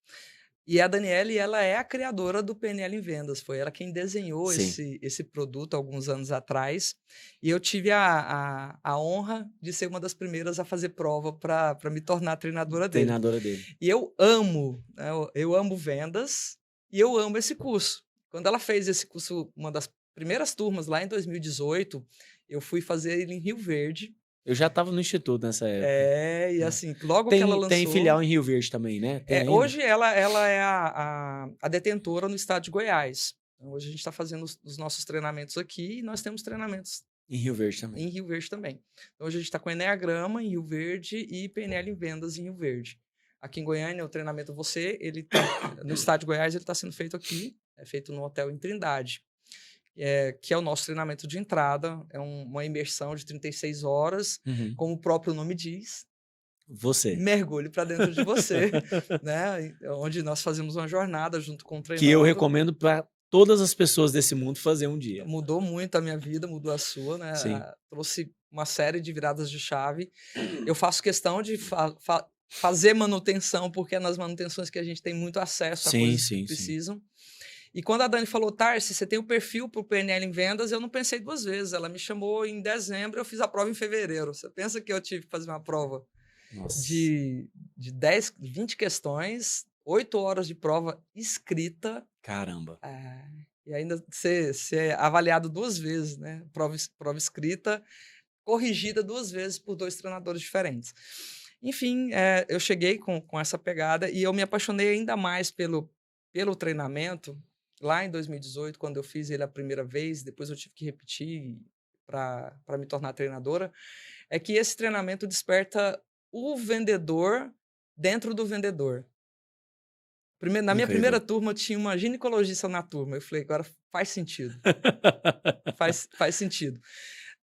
E a Daniele, ela é a criadora do PNL em Vendas. Foi ela quem desenhou
Sim.
esse produto alguns anos atrás. E eu tive a honra de ser uma das primeiras a fazer prova para me tornar treinadora dele.
Treinadora dele.
E eu amo, né, eu amo vendas e eu amo esse curso. Quando ela fez esse curso, uma das primeiras turmas lá em 2018, eu fui fazer ele em Rio Verde.
Eu já estava no Instituto nessa época.
E assim, logo que ela lançou...
Tem filial em Rio Verde também, né? Tem ainda?
Hoje ela é a detentora no estado de Goiás. Então, hoje a gente está fazendo os nossos treinamentos aqui e nós temos treinamentos
em Rio Verde também.
Em Rio Verde também. Então, hoje a gente está com Eneagrama em Rio Verde e PNL em Vendas em Rio Verde. Aqui em Goiânia, o treinamento Você, ele tá, no estado de Goiás, ele está sendo feito aqui, é feito no hotel em Trindade. Que é o nosso treinamento de entrada, é uma imersão de 36 horas, como o próprio nome diz.
Você.
Mergulhe para dentro de você, né? Onde nós fazemos uma jornada junto com o treinador.
Que eu recomendo para todas as pessoas desse mundo fazer um dia.
Mudou muito a minha vida, mudou a sua, né?
Sim.
Trouxe uma série de viradas de chave. Eu faço questão de fazer manutenção, porque é nas manutenções que a gente tem muito acesso a coisas que precisam. E quando a Dani falou, Tarsi, você tem o perfil para o PNL em Vendas, eu não pensei duas vezes. Ela me chamou em dezembro, eu fiz a prova em fevereiro. Você pensa que eu tive que fazer uma prova de 10, 20 questões, 8 horas de prova escrita.
Caramba.
E ainda ser avaliado 2 vezes, né? Prova escrita, corrigida 2 vezes por 2 treinadores diferentes. Enfim, eu cheguei com essa pegada e eu me apaixonei ainda mais pelo treinamento, lá em 2018, quando eu fiz ele a primeira vez, depois eu tive que repetir para me tornar treinadora, é que esse treinamento desperta o vendedor dentro do vendedor. Na minha primeira
Incrível.
turma tinha uma ginecologista na turma. Eu falei, agora faz sentido. Faz sentido.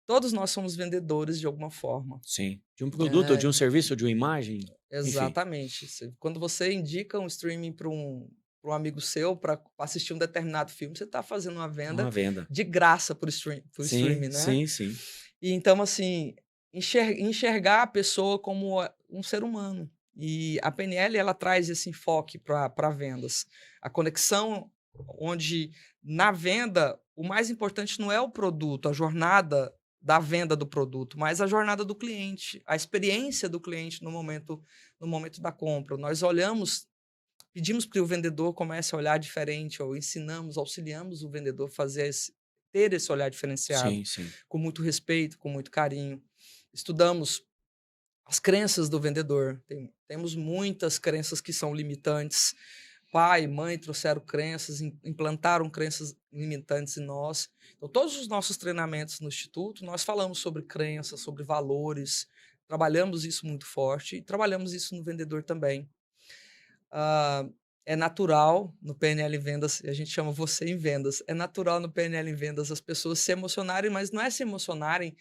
Todos nós somos vendedores de alguma forma.
Sim. De um produto, ou de um serviço, ou de uma imagem. Enfim.
Exatamente. Quando você indica um streaming para um amigo seu para assistir um determinado filme, você está fazendo uma venda de graça por streaming, né?
Sim.
E então, assim, enxergar a pessoa como um ser humano. E a PNL, ela traz esse enfoque para vendas. A conexão onde, na venda, o mais importante não é o produto, a jornada da venda do produto, mas a jornada do cliente, a experiência do cliente no momento da compra. Nós pedimos para o vendedor comece a olhar diferente, ou auxiliamos o vendedor a ter esse olhar diferenciado,
Sim.
com muito respeito, com muito carinho. Estudamos as crenças do vendedor. Temos muitas crenças que são limitantes. Pai e mãe trouxeram crenças, implantaram crenças limitantes em nós. Então, todos os nossos treinamentos no Instituto, nós falamos sobre crenças, sobre valores, trabalhamos isso muito forte e trabalhamos isso no vendedor também. É natural no PNL em Vendas, a gente chama você em vendas, é natural no PNL em Vendas as pessoas se emocionarem, mas não é se emocionarem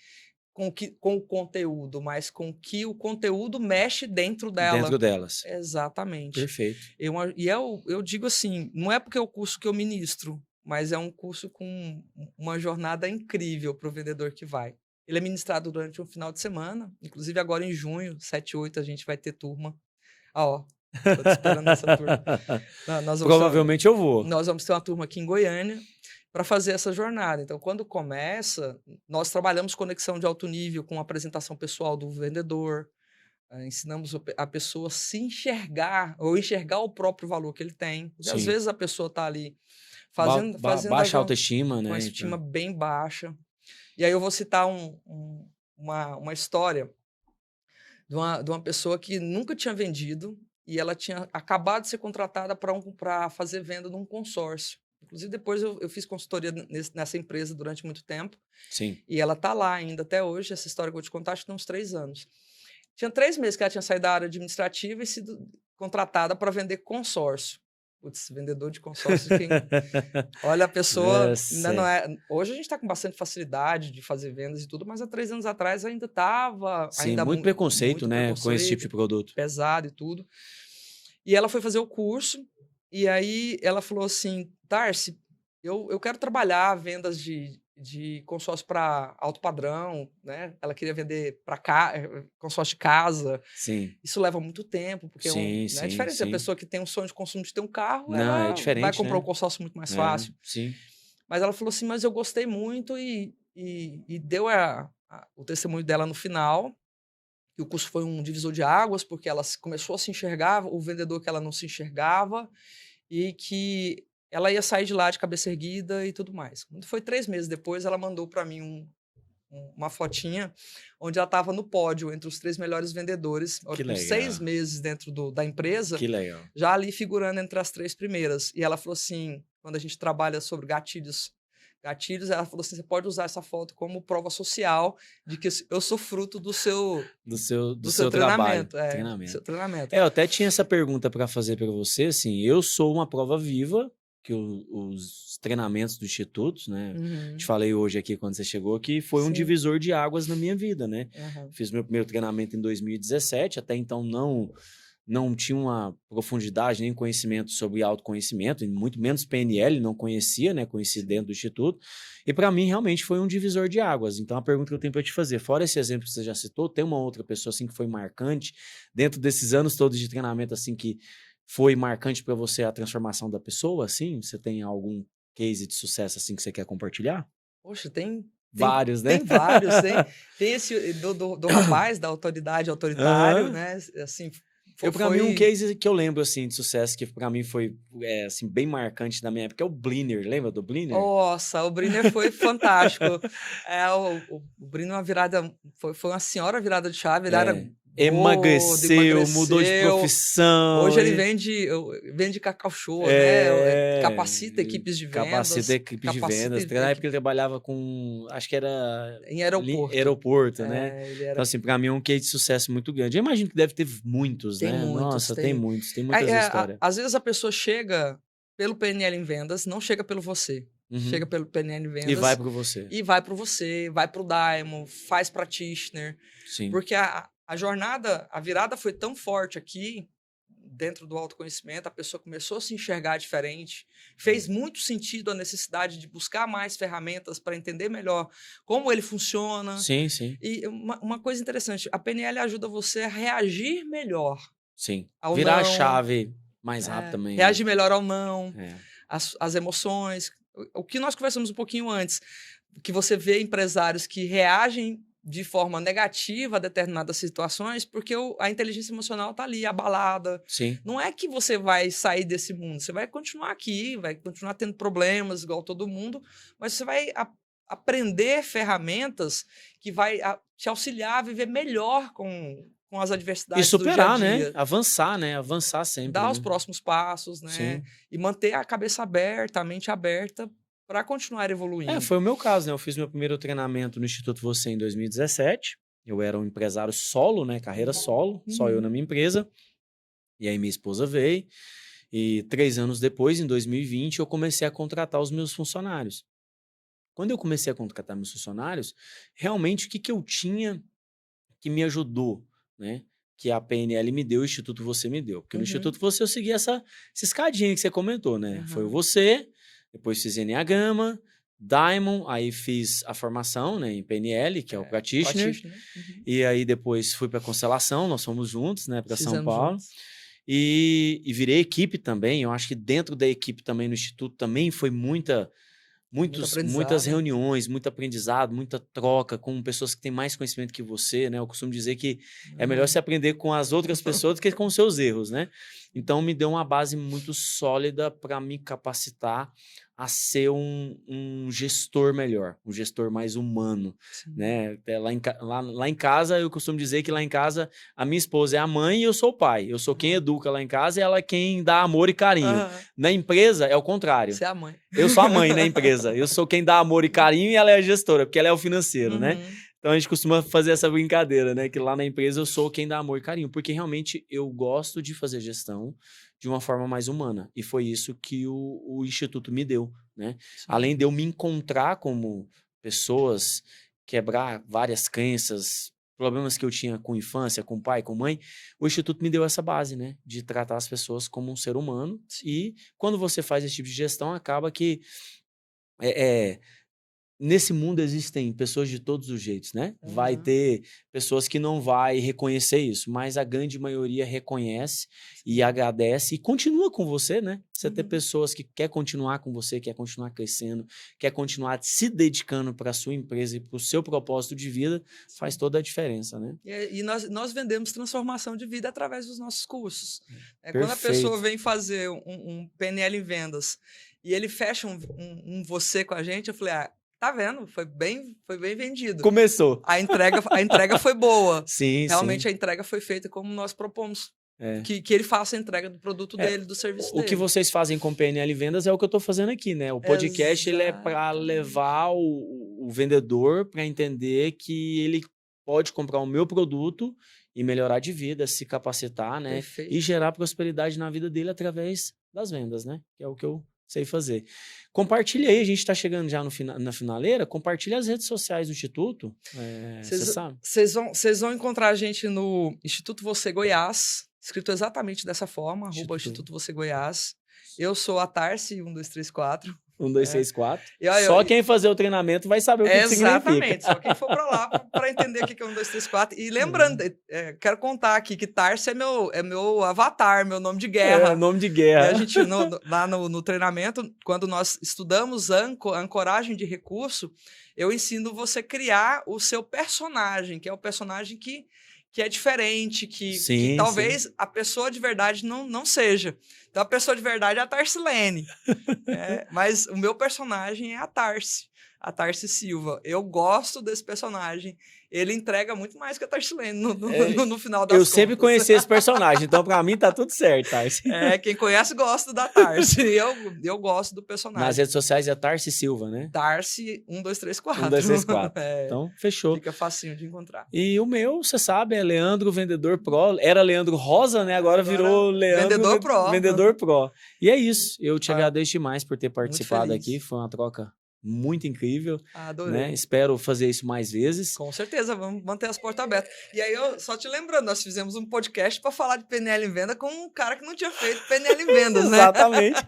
com o conteúdo, mas com que o conteúdo mexe dentro dela.
Dentro delas.
Exatamente.
Perfeito.
Eu digo assim, não é porque é o curso que eu ministro, mas é um curso com uma jornada incrível para o vendedor que vai. Ele é ministrado durante um final de semana, inclusive agora em junho, 7 e 8, a gente vai ter turma. Tô te esperando nessa turma.
Provavelmente eu vou.
Nós vamos ter uma turma aqui em Goiânia para fazer essa jornada. Então, quando começa, nós trabalhamos conexão de alto nível com a apresentação pessoal do vendedor, ensinamos a pessoa a se enxergar, ou enxergar o próprio valor que ele tem. Porque, às vezes a pessoa está ali fazendo
baixa autoestima, né?
Uma autoestima bem baixa. E aí eu vou citar uma história de uma pessoa que nunca tinha vendido e ela tinha acabado de ser contratada para fazer venda num consórcio. Inclusive, depois eu fiz consultoria nessa empresa durante muito tempo.
Sim.
E ela está lá ainda até hoje. Essa história que eu vou te contar, acho que tem uns 3 anos. Tinha 3 meses que ela tinha saído da área administrativa e sido contratada para vender consórcio. Putz, vendedor de consórcio. Olha, a pessoa ainda não é... Hoje a gente está com bastante facilidade de fazer vendas e tudo, mas há 3 anos atrás ainda estava...
Sim, muito preconceito, né? Com esse tipo de produto.
Pesado e tudo. E ela foi fazer o curso. E aí ela falou assim, Tarsi, eu quero trabalhar vendas de consórcio para alto padrão, né? Ela queria vender para consórcio de casa.
Sim.
Isso leva muito tempo, porque
sim,
é diferente. A pessoa que tem um sonho de consumo de ter um carro,
não,
ela
é diferente,
vai comprar
né?
um consórcio muito mais fácil.
Sim.
Mas ela falou assim, mas eu gostei muito e deu o testemunho dela no final. E o curso foi um divisor de águas, porque ela começou a se enxergar, o vendedor que ela não se enxergava, e que ela ia sair de lá de cabeça erguida e tudo mais. Quando foi 3 meses depois, ela mandou para mim uma fotinha onde ela estava no pódio entre os 3 melhores vendedores, com 6 meses dentro da empresa,
que legal.
Já ali figurando entre as 3 primeiras. E ela falou assim, quando a gente trabalha sobre gatilhos, ela falou assim, você pode usar essa foto como prova social de que eu sou fruto do seu
trabalho.
Treinamento. Seu treinamento.
Eu até tinha essa pergunta para fazer para você, assim, eu sou uma prova viva que os treinamentos do Instituto, né? Te falei hoje aqui quando você chegou que foi um divisor de águas na minha vida, né? Fiz meu primeiro treinamento em 2017, até então não tinha uma profundidade nem conhecimento sobre autoconhecimento, e muito menos PNL, não conhecia, né? Conheci dentro do Instituto. E para mim, realmente, foi um divisor de águas. Então, a pergunta que eu tenho para te fazer, fora esse exemplo que você já citou, tem uma outra pessoa, assim, que foi marcante, dentro desses anos todos de treinamento, assim, que foi marcante para você a transformação da pessoa, assim? Você tem algum case de sucesso, assim, que você quer compartilhar?
Poxa, tem
vários, né?
Tem vários. Tem esse do rapaz, da autoridade autoritário, né? Assim...
Pra mim, um case que eu lembro, assim, de sucesso, que pra mim foi, assim, bem marcante da minha época, é o Blinner. Lembra do Blinner?
Nossa, o Blinner foi fantástico. O Blinner, foi uma senhora virada de chave. Ele era
Emagreceu, mudou de profissão.
Hoje ele vende Cacau Show, né? Capacita equipes de vendas.
Capacita equipes de vendas. Na época ele trabalhava com, acho que era...
Em aeroporto.
Aeroporto, né? Então, assim, pra mim é um case de sucesso muito grande. Eu imagino que deve ter muitos, né? Nossa, tem muitas histórias.
Às vezes a pessoa chega pelo PNL em vendas, não chega pelo você. Chega pelo PNL em vendas.
E vai pro você.
E vai pro você, vai pro Diamond, faz practitioner.
Sim.
Porque a jornada, a virada foi tão forte aqui, dentro do autoconhecimento, a pessoa começou a se enxergar diferente, fez muito sentido a necessidade de buscar mais ferramentas para entender melhor como ele funciona.
Sim, sim.
E uma coisa interessante, a PNL ajuda você a reagir melhor.
Sim. Virar a chave mais rápido também.
Reagir melhor ao não, as emoções. O que nós conversamos um pouquinho antes, que você vê empresários que reagem de forma negativa a determinadas situações, porque a inteligência emocional está ali, abalada.
Sim.
Não é que você vai sair desse mundo, você vai continuar aqui, vai continuar tendo problemas igual todo mundo, mas você vai aprender ferramentas que vai te auxiliar a viver melhor com as adversidades
e superar,
do dia a dia.
Né? Avançar, né? Avançar sempre.
Dar os próximos passos, né?
Sim.
E manter a cabeça aberta, a mente aberta, para continuar evoluindo.
Foi o meu caso, né? Eu fiz meu primeiro treinamento no Instituto Você em 2017. Eu era um empresário solo, né? Carreira solo, só eu na minha empresa. E aí minha esposa veio. E 3 anos depois, em 2020, eu comecei a contratar os meus funcionários. Quando eu comecei a contratar meus funcionários, realmente o que eu tinha que me ajudou, né? Que a PNL me deu, o Instituto Você me deu. Porque no Instituto Você eu segui essa escadinha que você comentou, né? Foi o Você... Depois fiz Enneagrama, Diamond, aí fiz a formação, né, em PNL, que é o Practitioner. E aí depois fui para Constelação, nós fomos juntos, né, para São Paulo. E virei equipe também. Eu acho que dentro da equipe também no Instituto também foi muitas reuniões, muito aprendizado, muita troca com pessoas que têm mais conhecimento que você, né? Eu costumo dizer que é melhor se aprender com as outras pessoas do que com os seus erros, né? Então me deu uma base muito sólida para me capacitar a ser um gestor melhor, um gestor mais humano, né? Lá em casa, eu costumo dizer que lá em casa a minha esposa é a mãe e eu sou o pai. Eu sou quem educa lá em casa e ela é quem dá amor e carinho. Na empresa é o contrário.
Você é a mãe.
Eu sou a mãe na empresa. Eu sou quem dá amor e carinho e ela é a gestora, porque ela é o financeiro, né? Então a gente costuma fazer essa brincadeira, né? Que lá na empresa eu sou quem dá amor e carinho, porque realmente eu gosto de fazer gestão de uma forma mais humana. E foi isso que o Instituto me deu, né? Além de eu me encontrar como pessoas, quebrar várias crenças, problemas que eu tinha com infância, com pai, com mãe, o Instituto me deu essa base, né? De tratar as pessoas como um ser humano. E quando você faz esse tipo de gestão, acaba que nesse mundo existem pessoas de todos os jeitos, né? Vai ter pessoas que não vai reconhecer isso, mas a grande maioria reconhece e agradece e continua com você, né? Você ter pessoas que quer continuar com você, quer continuar crescendo, quer continuar se dedicando para a sua empresa e para o seu propósito de vida, faz toda a diferença, né?
E nós vendemos transformação de vida através dos nossos cursos. Quando a pessoa vem fazer um PNL em vendas e ele fecha um você com a gente, eu falei, tá vendo? Foi bem vendido.
Começou.
A entrega foi boa.
Sim,
realmente a entrega foi feita como nós propomos. Que ele faça a entrega do produto dele, do serviço dele.
O que vocês fazem com PNL Vendas é o que eu estou fazendo aqui, né? O podcast ele é para levar o vendedor para entender que ele pode comprar o meu produto e melhorar de vida, se capacitar, né?
Perfeito.
E gerar prosperidade na vida dele através das vendas, né? Que é o que eu sei fazer. Compartilha aí, a gente está chegando já na finaleira, compartilha as redes sociais do Instituto, você sabe?
Vocês vão encontrar a gente no Instituto Você Goiás, escrito exatamente dessa forma, @Instituto Você Goiás. Eu sou a Tarsi, 1234.
1234. Só quem fazer o treinamento vai saber o que significa.
Exatamente, só quem for para lá para entender o que é 1234. E lembrando, quero contar aqui que Tarsi é meu avatar, meu nome de guerra.
Nome de guerra.
E a gente, lá no treinamento, quando nós estudamos ancoragem de recurso, eu ensino você a criar o seu personagem, que é o personagem que é diferente, que talvez a pessoa de verdade não seja. Então, a pessoa de verdade é a Tarsilene. Mas o meu personagem é a Tarsi. a Tarsi Silva. Eu gosto desse personagem. Ele entrega muito mais que a Tarsilene no final das
Eu
contas.
sempre conheci esse personagem, então pra mim tá tudo certo, Tarsi.
Quem conhece gosta da Tarsi. Eu gosto do personagem.
Nas redes sociais é Tarsi Silva, né?
Tarsi 1234.
1234. Então, fechou.
Fica facinho de encontrar.
E o meu, você sabe, é Leandro Vendedor Pro. Era Leandro Rosa, né? Agora virou Leandro
Vendedor Pro.
Vendedor Pro. E é isso. Eu te agradeço demais por ter participado aqui. Foi uma troca muito incrível.
Adorei.
Né? Espero fazer isso mais vezes.
Com certeza, vamos manter as portas abertas. E aí, eu só te lembrando, nós fizemos um podcast para falar de PNL em venda com um cara que não tinha feito PNL em vendas, né?
Exatamente.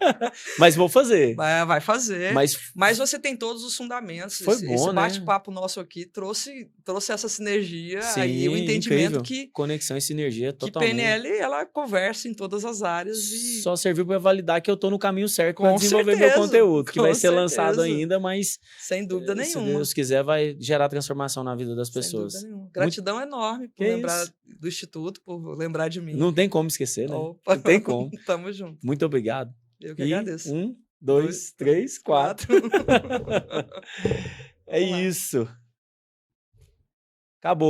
Mas vou fazer.
Vai fazer. Mas você tem todos os fundamentos.
Foi bom,
esse
né?
bate-papo nosso aqui trouxe essa sinergia.
Sim,
aí o entendimento
incrível.
que
Conexão e sinergia totalmente.
Que PNL, ela conversa em todas as áreas. E...
Só serviu para validar que eu tô no caminho certo para
Com
desenvolver
certeza,
meu conteúdo, que
com
vai ser
certeza.
lançado ainda, mas
sem dúvida
se
nenhuma.
Deus quiser, vai gerar transformação na vida das pessoas.
Sem dúvida nenhuma. Gratidão enorme por lembrar do Instituto, por lembrar de mim.
Não tem como esquecer, né?
Opa.
Não tem como.
Tamo junto.
Muito obrigado.
Eu que agradeço.
1, 2, 3, 4. É isso. Acabou.